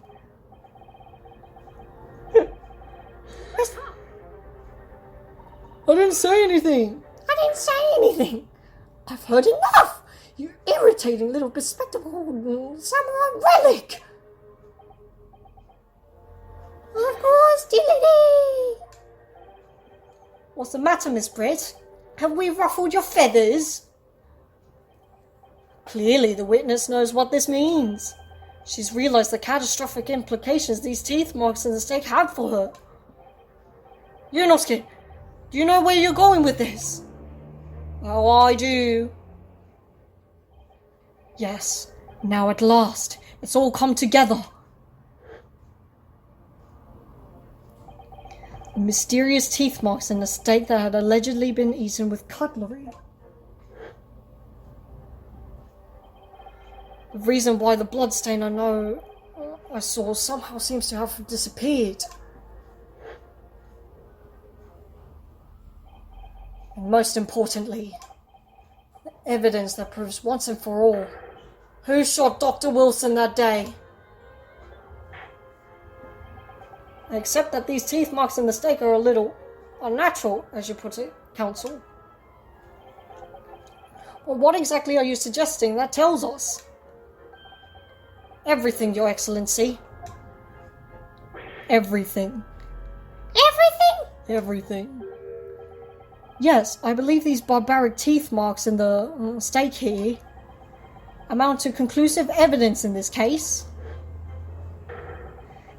I didn't say anything. I didn't say anything. I've heard enough. You irritating little bespectacled samurai relic. Of course, dear lady. What's the matter, Miss Brett? Have we ruffled your feathers? Clearly, the witness knows what this means. She's realised the catastrophic implications these teeth marks in the steak have for her. Yunosuke, do you know where you're going with this? Oh, I do. Yes, now at last, it's all come together. The mysterious teeth marks in the steak that had allegedly been eaten with cutlery. The reason why the bloodstain I saw somehow seems to have disappeared. And most importantly, the evidence that proves once and for all who shot Dr. Wilson that day. I accept that these teeth marks in the steak are a little unnatural, as you put it, Counsel. Well, what exactly are you suggesting that tells us? Everything, Your Excellency. Everything. Everything? Everything. Yes, I believe these barbaric teeth marks in the steak here amount to conclusive evidence in this case.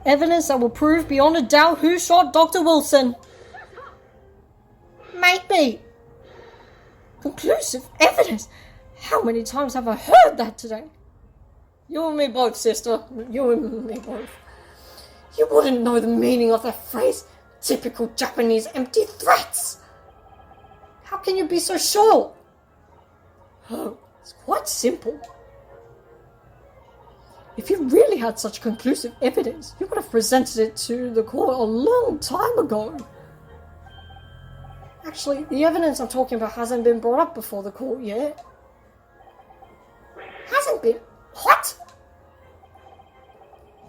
Evidence that will prove beyond a doubt who shot Dr. Wilson. Maybe. Conclusive evidence? How many times have I heard that today? You and me both, sister. You and me both. You wouldn't know the meaning of that phrase. Typical Japanese empty threats. How can you be so sure? Oh, it's quite simple. If you really had such conclusive evidence, you would have presented it to the court a long time ago. Actually, the evidence I'm talking about hasn't been brought up before the court yet. Hasn't been? What?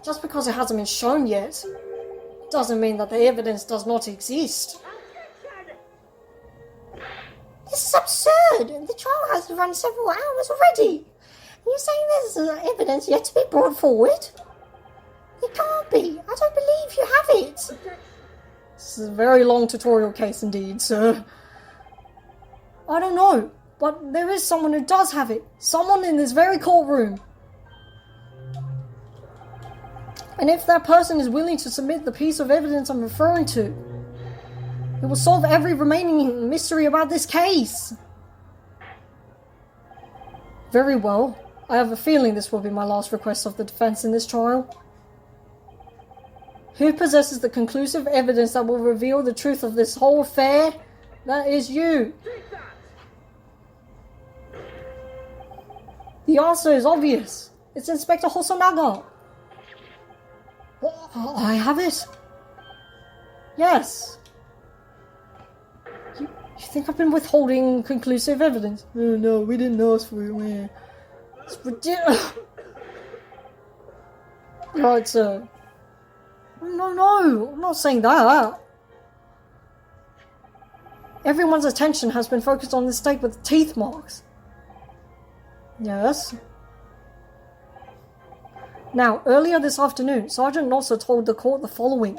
Just because it hasn't been shown yet, doesn't mean that the evidence does not exist. This is absurd. The trial has run several hours already. And you're saying there's evidence yet to be brought forward? It can't be. I don't believe you have it. This is a very long tutorial case indeed, sir. I don't know. But there is someone who does have it. Someone in this very courtroom. And if that person is willing to submit the piece of evidence I'm referring to, it will solve every remaining mystery about this case. Very well. I have a feeling this will be my last request of the defense in this trial. Who possesses the conclusive evidence that will reveal the truth of this whole affair? That is you. The answer is obvious. It's Inspector Hosonaga. I have it? Yes. You think I've been withholding conclusive evidence? No, we didn't ask for it, man. It's ridiculous. Right, sir. No, I'm not saying that. Everyone's attention has been focused on the stake with teeth marks. Yes. Now, earlier this afternoon, Sergeant Nosser told the court the following.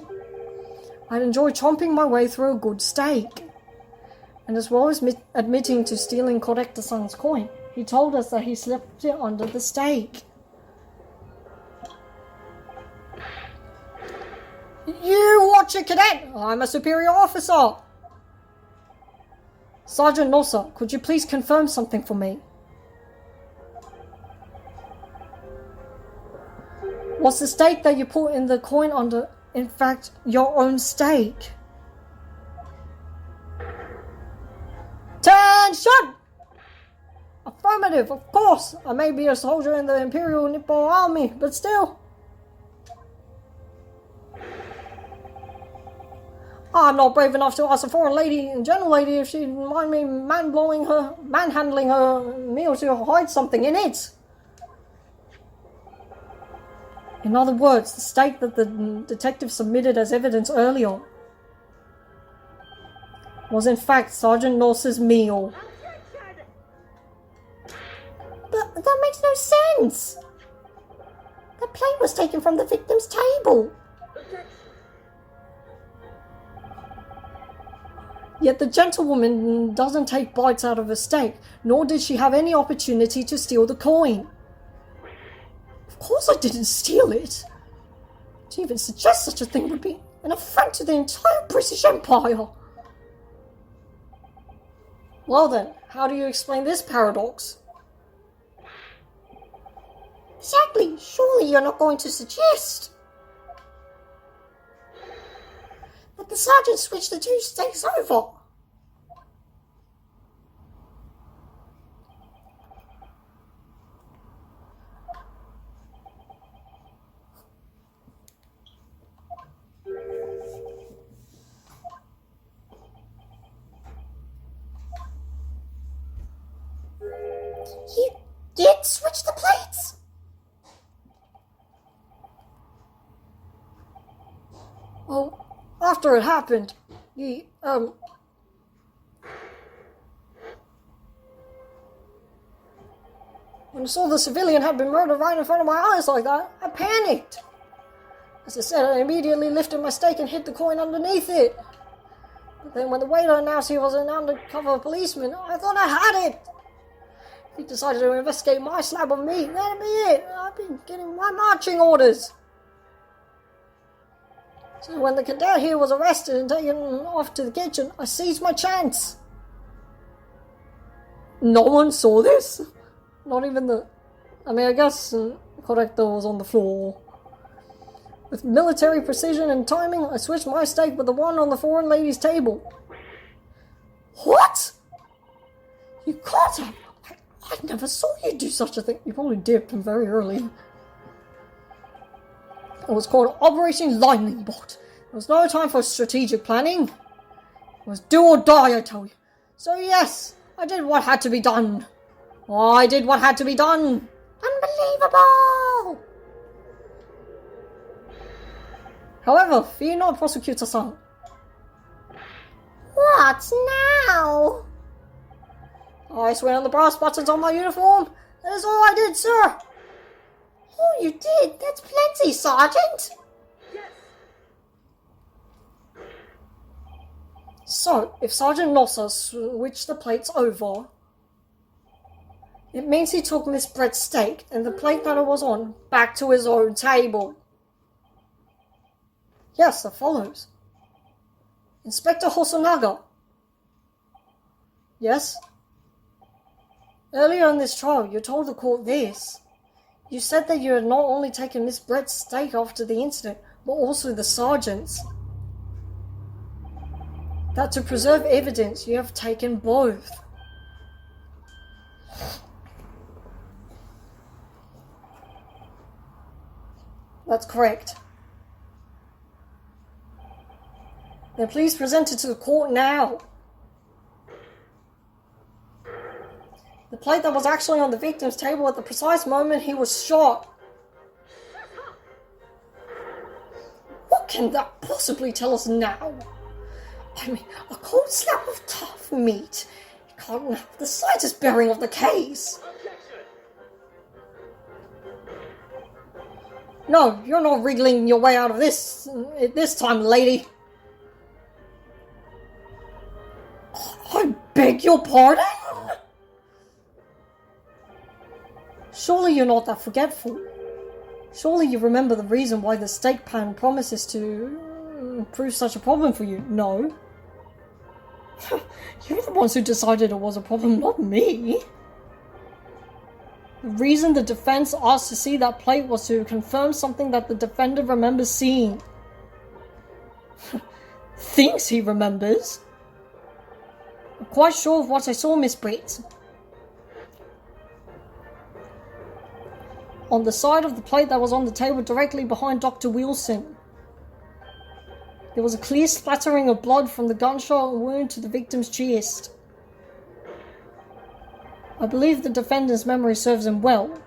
I'd enjoy chomping my way through a good steak. And as well as admitting to stealing Corrector-san's coin, he told us that he slipped it under the steak. You watch it, cadet! I'm a superior officer! Sergeant Nosser, could you please confirm something for me? Was the stake that you put in the coin under, in fact, your own stake? Attention! Affirmative, of course. I may be a soldier in the Imperial Nippon Army, but still. I'm not brave enough to ask a foreign lady and gentle lady if she'd mind me manhandling her meal to hide something in it. In other words, the stake that the detective submitted as evidence earlier was in fact Sergeant Nosser's meal. But that makes no sense. The plate was taken from the victim's table. Yet the gentlewoman doesn't take bites out of a steak, nor did she have any opportunity to steal the coin. Of course I didn't steal it. To even suggest such a thing would be an affront to the entire British Empire. Well then, how do you explain this paradox? Exactly. Surely you're not going to suggest that the sergeant switched the two stakes over. He did switch the plates? Well, after it happened, he, when I saw the civilian had been murdered right in front of my eyes like that, I panicked. As I said, I immediately lifted my stake and hid the coin underneath it. But then when the waiter announced he was an undercover policeman, I thought I had it. He decided to investigate my slab of meat. That'd be it. I've been getting my marching orders. So when the cadet here was arrested and taken off to the kitchen, I seized my chance. No one saw this? Not even the... I guess Corrector was on the floor. With military precision and timing, I switched my stake with the one on the foreign lady's table. What? You can't have... I never saw you do such a thing. You probably dipped very early. It was called Operation Lightning Bolt. There was no time for strategic planning. It was do or die, I tell you. So yes, I did what had to be done. I did what had to be done. Unbelievable! However, fear not, Prosecutor-san. What now? I swear on the brass buttons on my uniform. That is all I did, sir. Oh, you did? That's plenty, Sergeant. So, if Sergeant Nosser switched the plates over, It means he took Miss Brett's steak and the plate that it was on back to his own table. Yes, that follows. Inspector Hosonaga. Yes? Earlier in this trial, you told the court this. You said that you had not only taken Miss Brett's steak after the incident, but also the sergeant's. That to preserve evidence, you have taken both. That's correct. Then please present it to the court now. The plate that was actually on the victim's table at the precise moment he was shot. What can that possibly tell us now? I mean, a cold slab of tough meat. It can't have the slightest bearing of the case. No, you're not wriggling your way out of this time, lady. I beg your pardon? Surely you're not that forgetful. Surely you remember the reason why the steak pan promises to prove such a problem for you. No. You're the ones who decided it was a problem, not me. The reason the defense asked to see that plate was to confirm something that the defendant remembers seeing. Thinks he remembers. I'm quite sure of what I saw, Miss Brett. On the side of the plate that was on the table directly behind Dr. Wilson, there was a clear splattering of blood from the gunshot wound to the victim's chest. I believe the defendant's memory serves him well.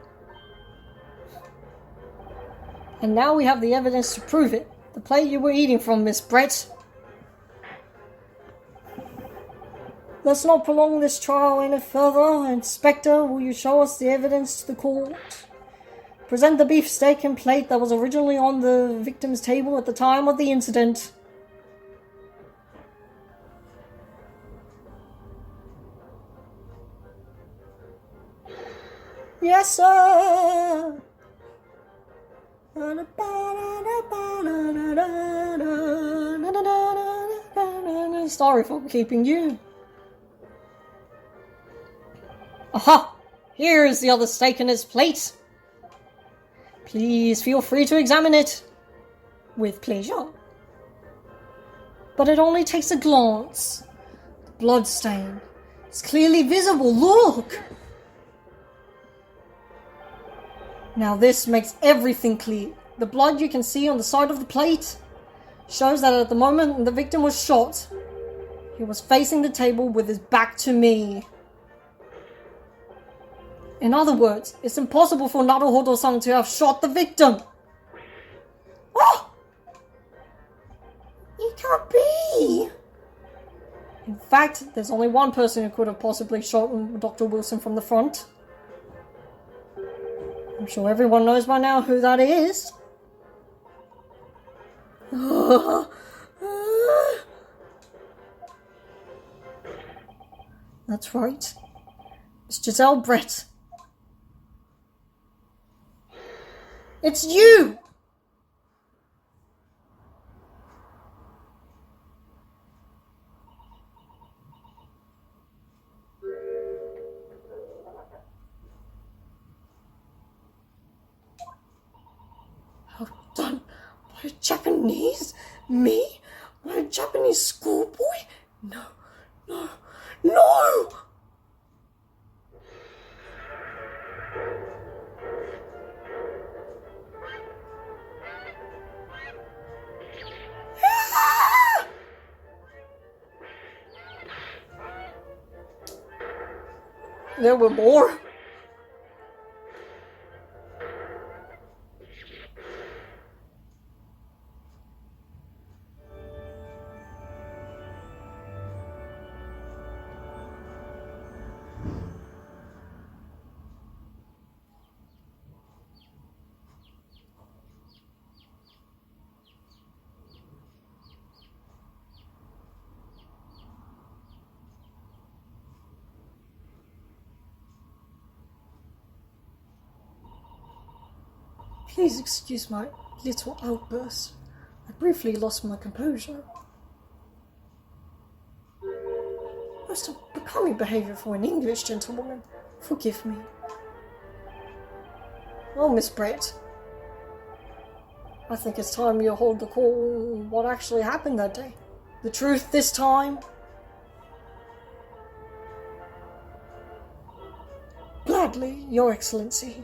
And now we have the evidence to prove it. The plate you were eating from, Miss Brett. Let's not prolong this trial any further. Inspector, will you show us the evidence to the court? Present the beefsteak and plate that was originally on the victim's table at the time of the incident. Yes, sir. Sorry for keeping you. Aha! Here is the other steak in his plate. Please feel free to examine it. With pleasure. But it only takes a glance. The blood stain is clearly visible. Look! Now this makes everything clear. The blood you can see on the side of the plate shows that at the moment the victim was shot, he was facing the table with his back to me. In other words, it's impossible for Naruhodo-san to have shot the victim. Oh! It can't be! In fact, there's only one person who could have possibly shot Dr. Wilson from the front. I'm sure everyone knows by now who that is. That's right. It's Giselle Brett. It's you! How done by a Japanese? Me? By a Japanese schoolboy? No, no, no! There were more. Please excuse my little outburst. I briefly lost my composure. Most unbecoming behaviour for an English gentlewoman. Forgive me. Oh, Miss Brett. I think it's time you hold the call on what actually happened that day. The truth this time. Gladly, Your Excellency.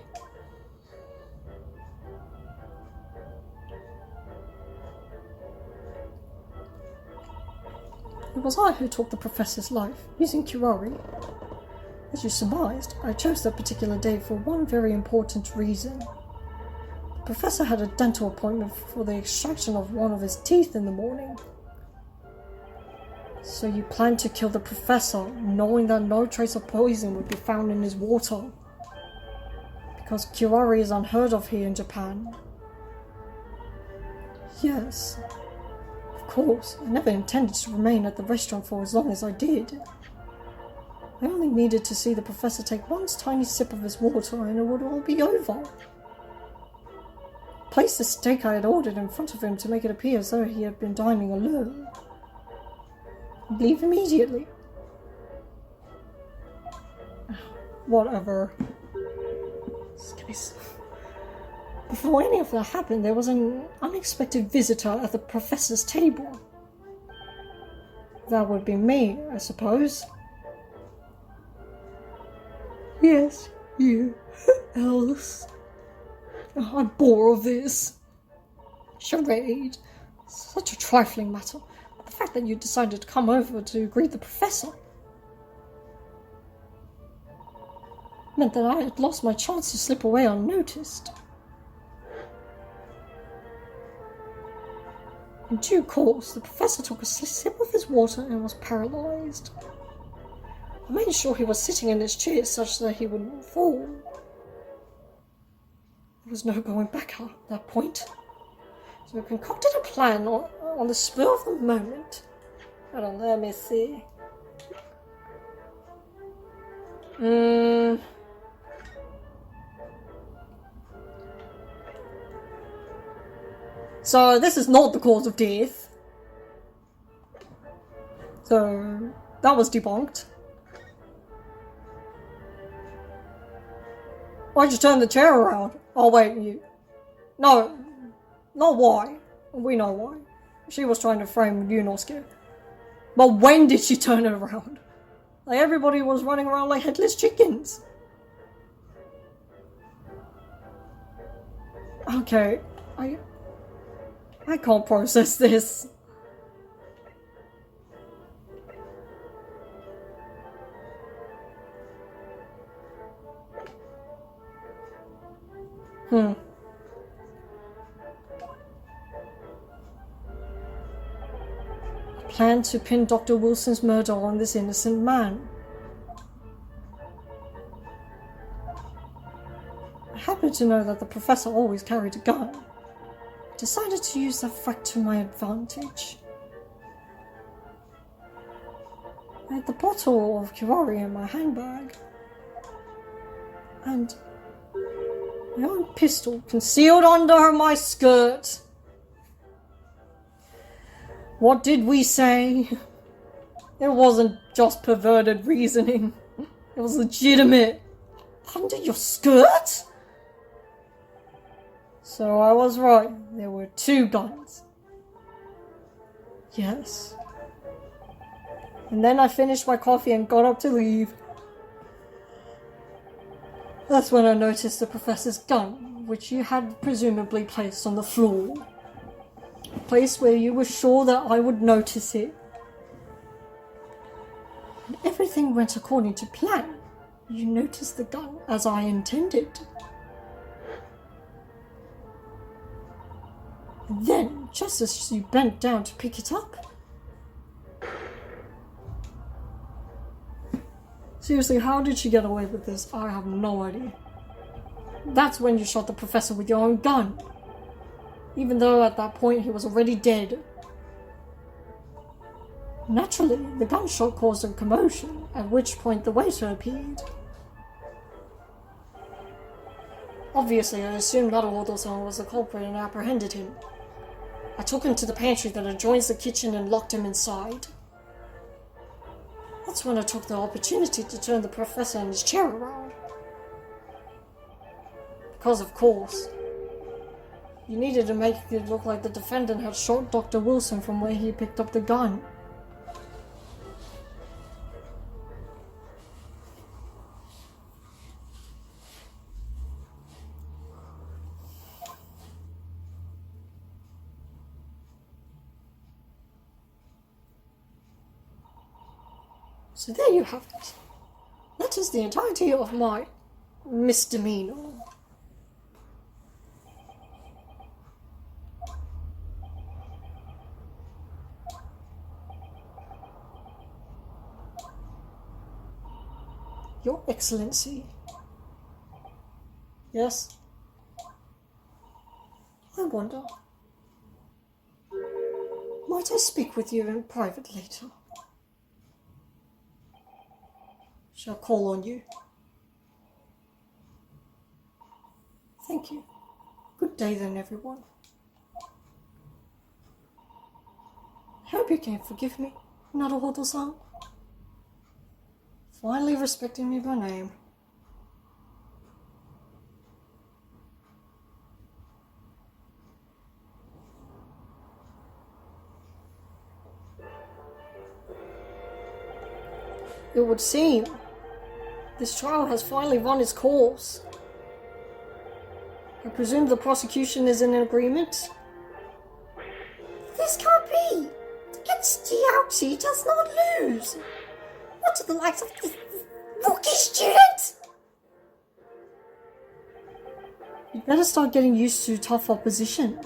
It was I who took the professor's life, using curare. As you surmised, I chose that particular day for one very important reason. The professor had a dental appointment for the extraction of one of his teeth in the morning. So you planned to kill the professor, knowing that no trace of poison would be found in his water. Because curare is unheard of here in Japan. Yes. Of course, I never intended to remain at the restaurant for as long as I did. I only needed to see the professor take one tiny sip of his water and it would all be over. I placed the steak I had ordered in front of him to make it appear as though he had been dining alone. I'd leave immediately. Whatever. This case. Before any of that happened, there was an unexpected visitor at the professor's table. That would be me, I suppose. Yes, you. Who else? Oh, I'm bored of this. Charade. Such a trifling matter. The fact that you decided to come over to greet the professor meant that I had lost my chance to slip away unnoticed. In due course, the professor took a sip of his water and was paralyzed. I made sure he was sitting in his chair such that he wouldn't fall. There was no going back at that point. So I concocted a plan on the spur of the moment. Hold on, let me see. So this is not the cause of death. So that was debunked. Why'd you turn the chair around? Oh wait, you... No, not why. We know why. She was trying to frame Yunosuke. But when did she turn it around? Like everybody was running around like headless chickens. Okay, I can't process this. I plan to pin Dr. Wilson's murder on this innocent man. I happen to know that the professor always carried a gun. I decided to use that fact to my advantage. I had the bottle of curare in my handbag. And my own pistol concealed under my skirt. What did we say? It wasn't just perverted reasoning. It was legitimate. Under your skirt? So I was right. There were 2 guns. Yes. And then I finished my coffee and got up to leave. That's when I noticed the professor's gun, which you had presumably placed on the floor. A place where you were sure that I would notice it. And everything went according to plan. You noticed the gun as I intended. And then, just as you bent down to pick it up... Seriously, how did she get away with this? I have no idea. That's when you shot the professor with your own gun. Even though at that point he was already dead. Naturally, the gunshot caused a commotion, at which point the waiter appeared. Obviously, I assumed Naruhodo-san was the culprit and apprehended him. I took him to the pantry that adjoins the kitchen and locked him inside. That's when I took the opportunity to turn the professor in his chair around. Because, of course, you needed to make it look like the defendant had shot Dr. Wilson from where he picked up the gun. So there you have it. That is the entirety of my misdemeanor. Your Excellency. Yes? I wonder. Might I speak with you in private later? Shall call on you. Thank you. Good day then, everyone. I hope you can forgive me, Naruhodo-san. Finally respecting me by name. It would seem this trial has finally run its course. I presume the prosecution is in agreement? This can't be! Etsutiauchi does not lose! What to the likes of this rookie student? You'd better start getting used to tough opposition.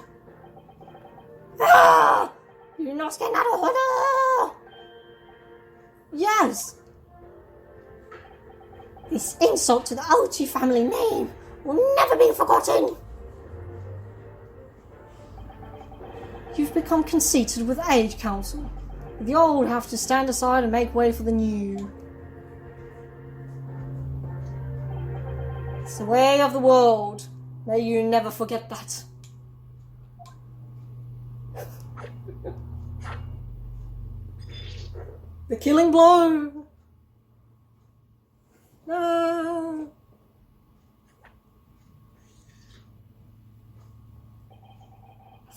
Ah! Yunosuke Naruhodo! Yes! This insult to the Ouchi family name will never be forgotten! You've become conceited with age, Counsel. The old have to stand aside and make way for the new. It's the way of the world. May you never forget that. The killing blow! No!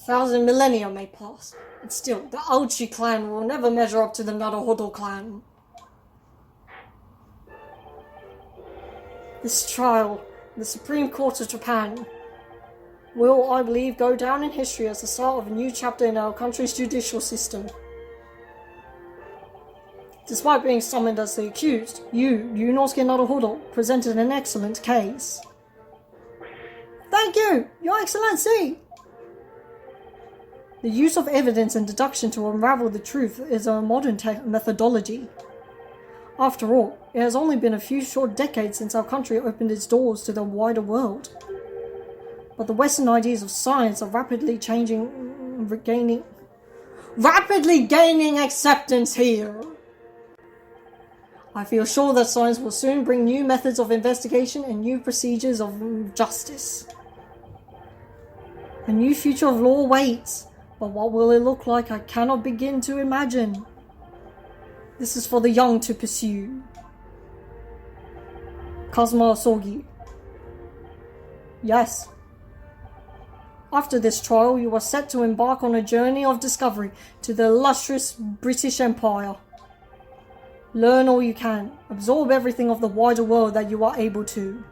1,000 millennia may pass, but still, the Ouchi clan will never measure up to the Naruhodo clan. This trial, the Supreme Court of Japan, will, I believe, go down in history as the start of a new chapter in our country's judicial system. Despite being summoned as the accused, you, Yunosuke Naruhodo, presented an excellent case. Thank you, Your Excellency! The use of evidence and deduction to unravel the truth is a modern methodology. After all, it has only been a few short decades since our country opened its doors to the wider world. But the Western ideas of science are rapidly gaining acceptance here. I feel sure that science will soon bring new methods of investigation and new procedures of justice. A new future of law awaits, but what will it look like I cannot begin to imagine. This is for the young to pursue. Kazuma Asogi. Yes. After this trial, you are set to embark on a journey of discovery to the illustrious British Empire. Learn all you can, absorb everything of the wider world that you are able to.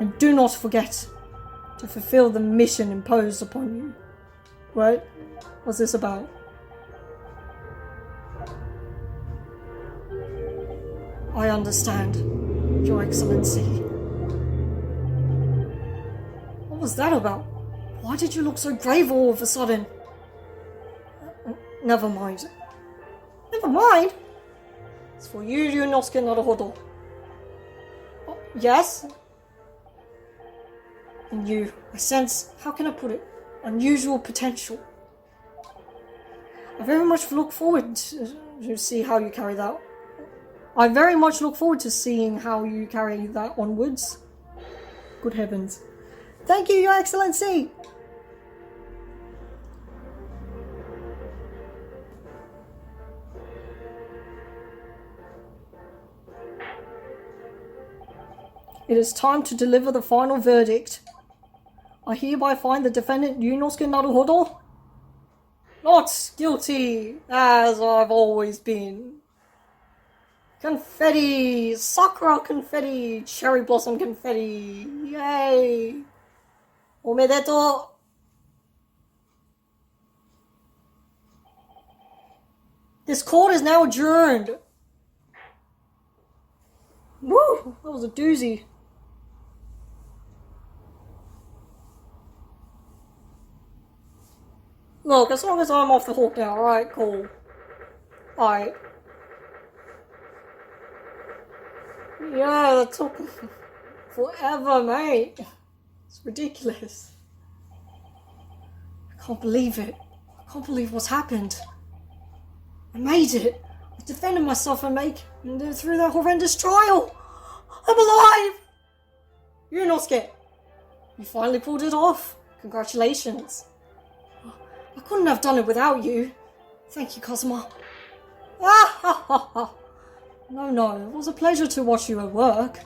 And do not forget to fulfill the mission imposed upon you. What? What's this about? I understand, Your Excellency. What was that about? Why did you look so grave all of a sudden? Never mind. Never mind? It's for you, Yunosuke Naruhodo. Oh, yes? And you, I sense, how can I put it, unusual potential. I very much look forward to see how you carry that. I very much look forward to seeing how you carry that onwards. Good heavens. Thank you, Your Excellency! It is time to deliver the final verdict. I hereby find the defendant Yunosuke Naruhodo not guilty, as I've always been. Confetti! Sakura confetti! Cherry blossom confetti! Yay! Omedeto! This court is now adjourned! Woo! That was a doozy. Look, as long as I'm off the hook now, alright, cool. Alright. Yeah, that took forever, mate. It's ridiculous. I can't believe it. I can't believe what's happened. I made it. I defended myself and through that horrendous trial. I'm alive! Yunosuke, you finally pulled it off. Congratulations. I couldn't have done it without you. Thank you, Kazuma. Ah ha ha ha. No, it was a pleasure to watch you at work.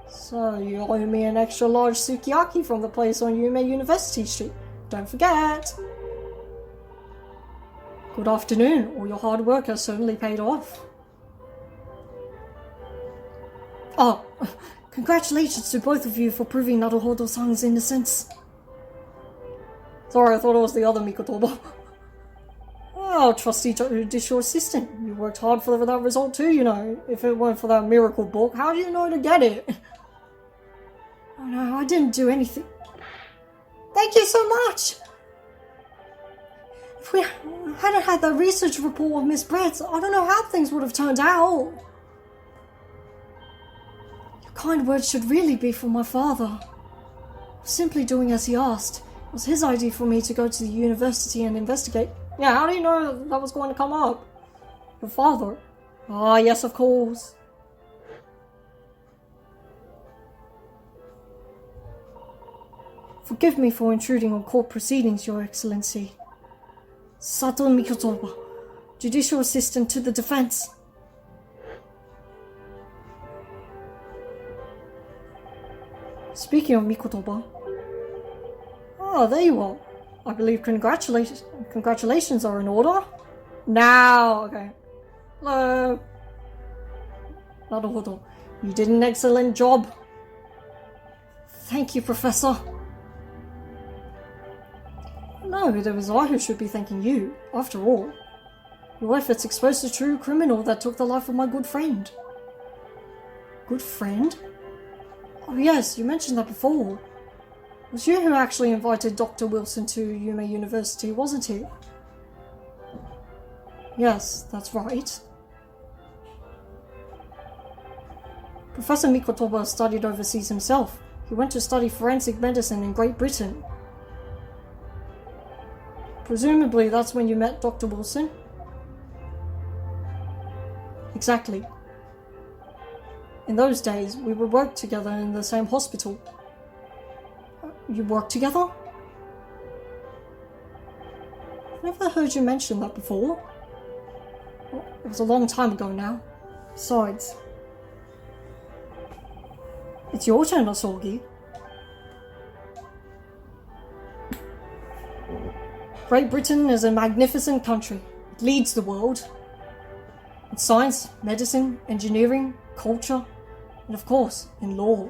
So, you owe me an extra large sukiyaki from the place on Yume University Street. Don't forget. Good afternoon. All your hard work has certainly paid off. Oh, congratulations to both of you for proving Naruhodo-san's innocence. Sorry, I thought it was the other Mikotoba. Oh, trusty judicial assistant. You worked hard for that result too, you know. If it weren't for that miracle book, how do you know to get it? Oh no, I didn't do anything. Thank you so much! If we hadn't had that research report of Miss Brett, I don't know how things would have turned out. Your kind words should really be for my father. I was simply doing as he asked. It was his idea for me to go to the university and investigate. Yeah, how do you know that was going to come up? Your father? Ah, yes, of course. Forgive me for intruding on court proceedings, Your Excellency. Sato Mikotoba, Judicial Assistant to the Defense. Speaking of Mikotoba. Oh, there you are. I believe congratulations are in order. Now, okay. Hello. Naruhodo, you did an excellent job. Thank you, Professor. No, it was I who should be thanking you. After all, your efforts exposed the true criminal that took the life of my good friend. Good friend? Oh yes, you mentioned that before. It was you who actually invited Dr. Wilson to Yume University, wasn't it? Yes, that's right. Professor Mikotoba studied overseas himself. He went to study forensic medicine in Great Britain. Presumably that's when you met Dr. Wilson? Exactly. In those days, we would work together in the same hospital. You worked together? I've never heard you mention that before. Well, it was a long time ago now. Besides, it's your turn, Asogi. Great Britain is a magnificent country. It leads the world. In science, medicine, engineering, culture, and of course, in law.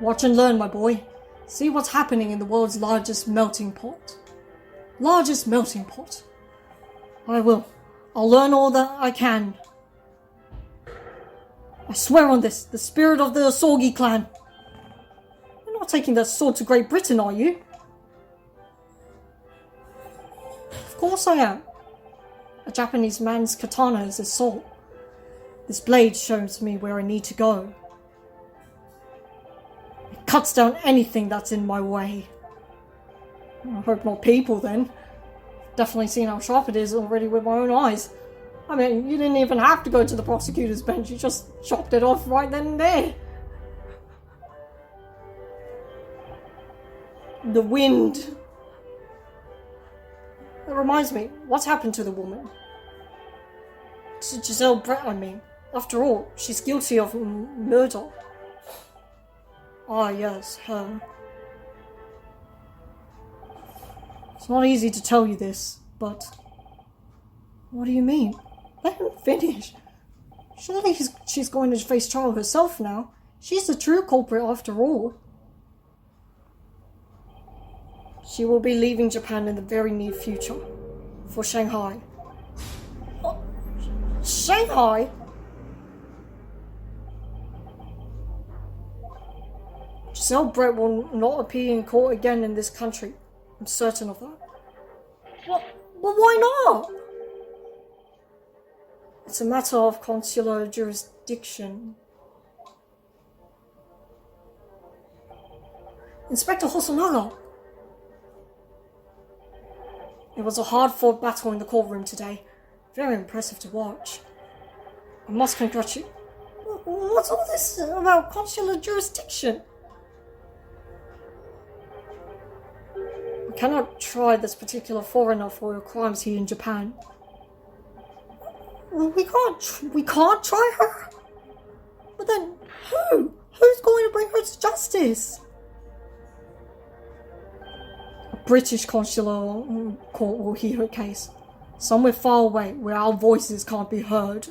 Watch and learn, my boy. See what's happening in the world's largest melting pot. Largest melting pot. I will. I'll learn all that I can. I swear on this, the spirit of the Asogi clan. You're not taking that sword to Great Britain, are you? Of course I am. A Japanese man's katana is his soul. This blade shows me where I need to go. It cuts down anything that's in my way. I hope not people then. Definitely seen how sharp it is already with my own eyes. I mean, you didn't even have to go to the prosecutor's bench, you just chopped it off right then and there. The wind. That reminds me, what's happened to the woman? To Giselle Brett, I mean. After all, she's guilty of murder. Ah, yes, her. It's not easy to tell you this, but... What do you mean? Let him finish. Surely she's going to face trial herself now. She's the true culprit after all. She will be leaving Japan in the very near future. For Shanghai. Oh, Shanghai? Giselle Brett will not appear in court again in this country. I'm certain of that. Well, why not? It's a matter of consular jurisdiction. Inspector Hosonaga! It was a hard-fought battle in the courtroom today. Very impressive to watch. I must congratulate... What's all this about consular jurisdiction? I cannot try this particular foreigner for her crimes here in Japan. Well, we can't try her? But then, who? Who's going to bring her to justice? A British consular court will hear her case. Somewhere far away, where our voices can't be heard.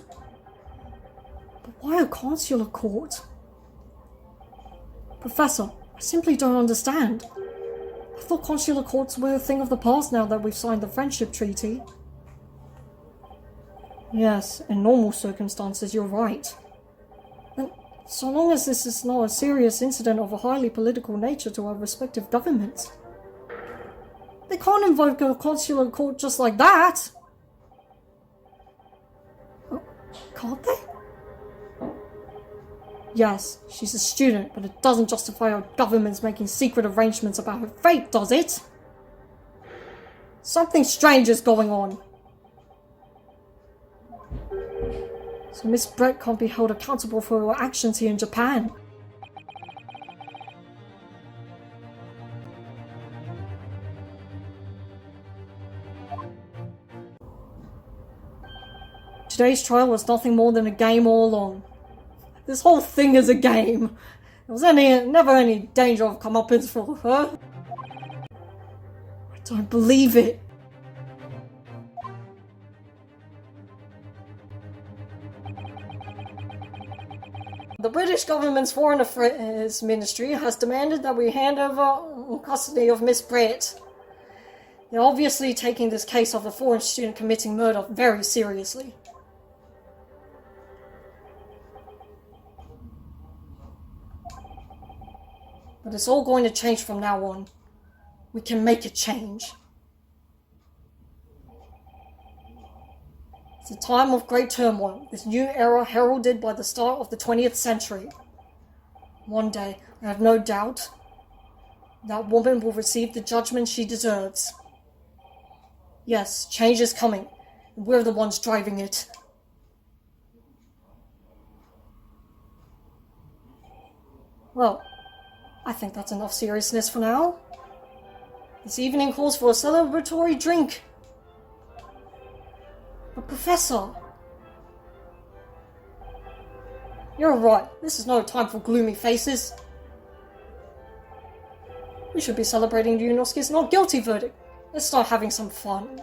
But why a consular court? Professor, I simply don't understand. I thought consular courts were a thing of the past now that we've signed the friendship treaty. Yes, in normal circumstances, you're right. And so long as this is not a serious incident of a highly political nature to our respective governments. They can't invoke a consular court just like that! Oh, can't they? Yes, she's a student, but it doesn't justify our governments making secret arrangements about her fate, does it? Something strange is going on. So Miss Brett can't be held accountable for her actions here in Japan. Today's trial was nothing more than a game all along. This whole thing is a game. There was never any danger of comeuppance for her. I don't believe it. The British government's Foreign Affairs Ministry has demanded that we hand over custody of Miss Brett. They're obviously taking this case of a foreign student committing murder very seriously. But it's all going to change from now on. We can make it change. It's a time of great turmoil, this new era heralded by the start of the 20th century. One day, I have no doubt, that woman will receive the judgment she deserves. Yes, change is coming, and we're the ones driving it. Well, I think that's enough seriousness for now. This evening calls for a celebratory drink. But Professor... You're right, this is no time for gloomy faces. We should be celebrating Ryunosuke's not guilty verdict. Let's start having some fun.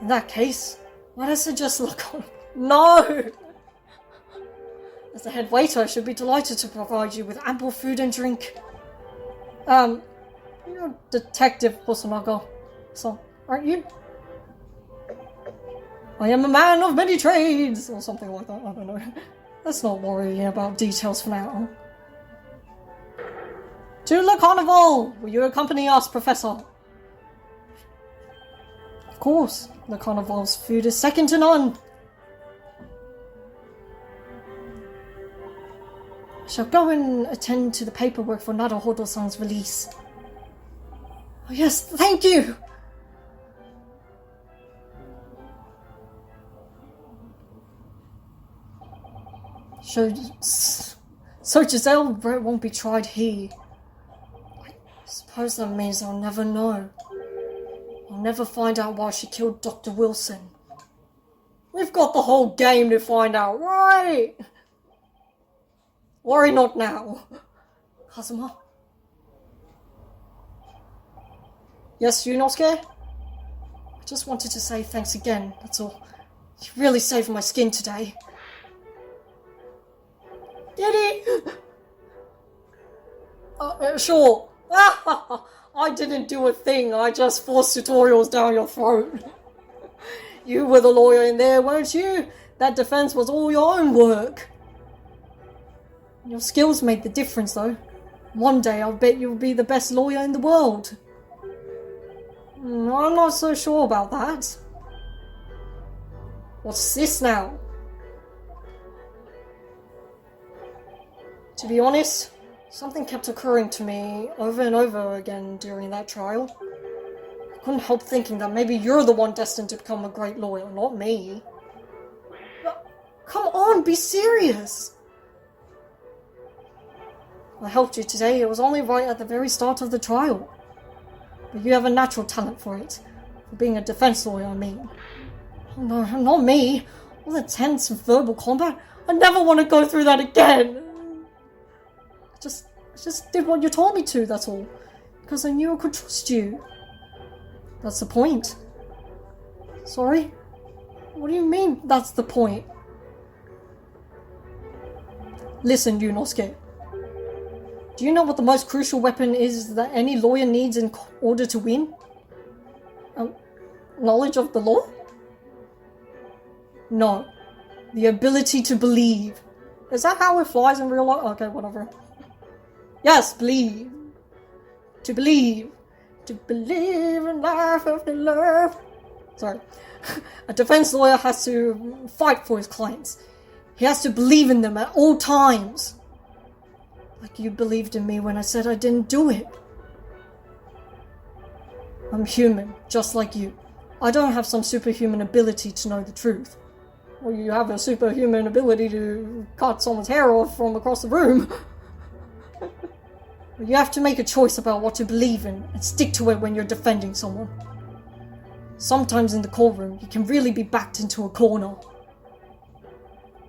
In that case, why does it just look on? No! As the head waiter, I should be delighted to provide you with ample food and drink. You're Detective Hosonaga, so aren't you? I am a man of many trades, or something like that, I don't know. Let's not worry about details for now. To Le Carnival! Will you accompany us, Professor? Of course, Le Carnival's food is second to none. I shall go and attend to the paperwork for Naruhodo-san's release. Oh yes, thank you! So So Giselle Brett won't be tried here. I suppose that means I'll never know. I'll never find out why she killed Dr. Wilson. We've got the whole game to find out, right? Worry not now. Kazuma? Yes, Yunosuke? I just wanted to say thanks again, that's all. You really saved my skin today. Did he? Sure. I didn't do a thing, I just forced tutorials down your throat. You were the lawyer in there, weren't you? That defense was all your own work. Your skills made the difference, though. One day I'll bet you'll be the best lawyer in the world. I'm not so sure about that. What's this now? To be honest, something kept occurring to me over and over again during that trial. I couldn't help thinking that maybe you're the one destined to become a great lawyer, not me. Come on, be serious! I helped you today, it was only right at the very start of the trial. But you have a natural talent for it. For being a defense lawyer, I mean. Oh no, not me. All the tense verbal combat. I never want to go through that again. I just did what you told me to, that's all. Because I knew I could trust you. That's the point. Sorry? What do you mean, that's the point? Listen, Yunosuke. Do you know what the most crucial weapon is that any lawyer needs in order to win? Knowledge of the law? No. The ability to believe. Is that how it flies in real life? Okay, whatever. Yes, believe. To believe. To believe in life after love. Sorry. A defense lawyer has to fight for his clients. He has to believe in them at all times. Like you believed in me when I said I didn't do it. I'm human, just like you. I don't have some superhuman ability to know the truth. Well, you have a superhuman ability to cut someone's hair off from across the room. But you have to make a choice about what to believe in and stick to it when you're defending someone. Sometimes in the courtroom, you can really be backed into a corner.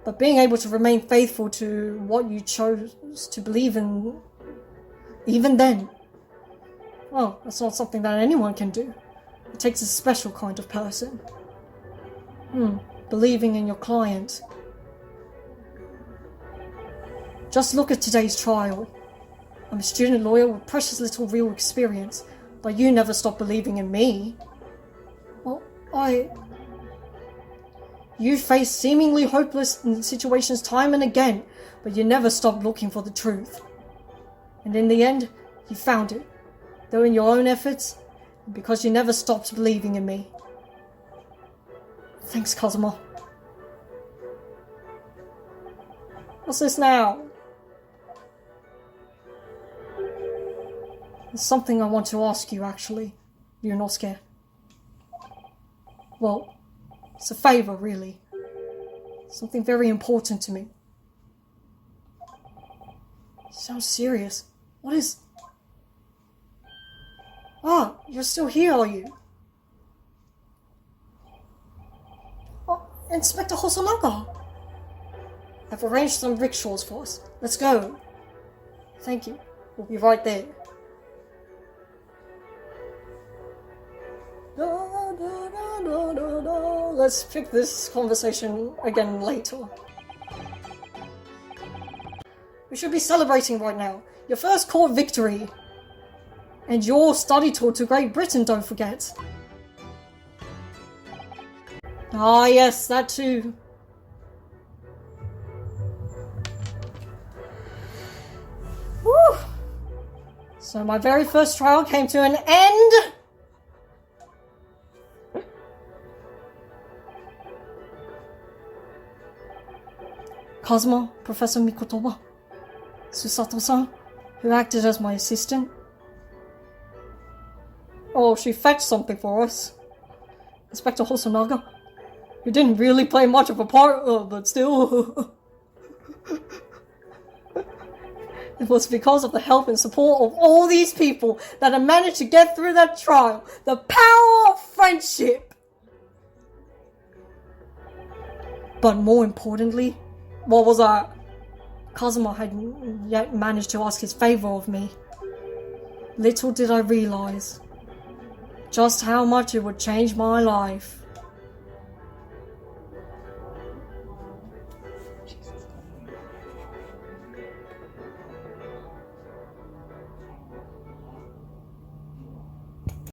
But being able to remain faithful to what you chose to believe in, even then, well, that's not something that anyone can do. It takes a special kind of person. Believing in your client. Just look at today's trial. I'm a student lawyer with precious little real experience, but you never stopped believing in me. Well, You face seemingly hopeless situations time and again, but you never stopped looking for the truth. And in the end, you found it, though in your own efforts, because you never stopped believing in me. Thanks, Kazuma. What's this now? There's something I want to ask you, actually, Yunosuke. Well, it's a favor, really. Something very important to me. Sounds serious. What is... Ah, you're still here, are you? Oh, Inspector Hosonaga! I've arranged some rickshaws for us. Let's go. Thank you. We'll be right there. Let's pick this conversation again later. We should be celebrating right now. Your first court victory. And your study tour to Great Britain, don't forget. Ah yes, that too. Woo! So my very first trial came to an end. Kazuma, Professor Mikotoba, Susato-san, who acted as my assistant. Oh, she fetched something for us. Inspector Hosonaga, who didn't really play much of a part, but still. It was because of the help and support of all these people that I managed to get through that trial. The power of friendship! But more importantly, what was that? Kazuma hadn't yet managed to ask his favor of me. Little did I realize just how much it would change my life.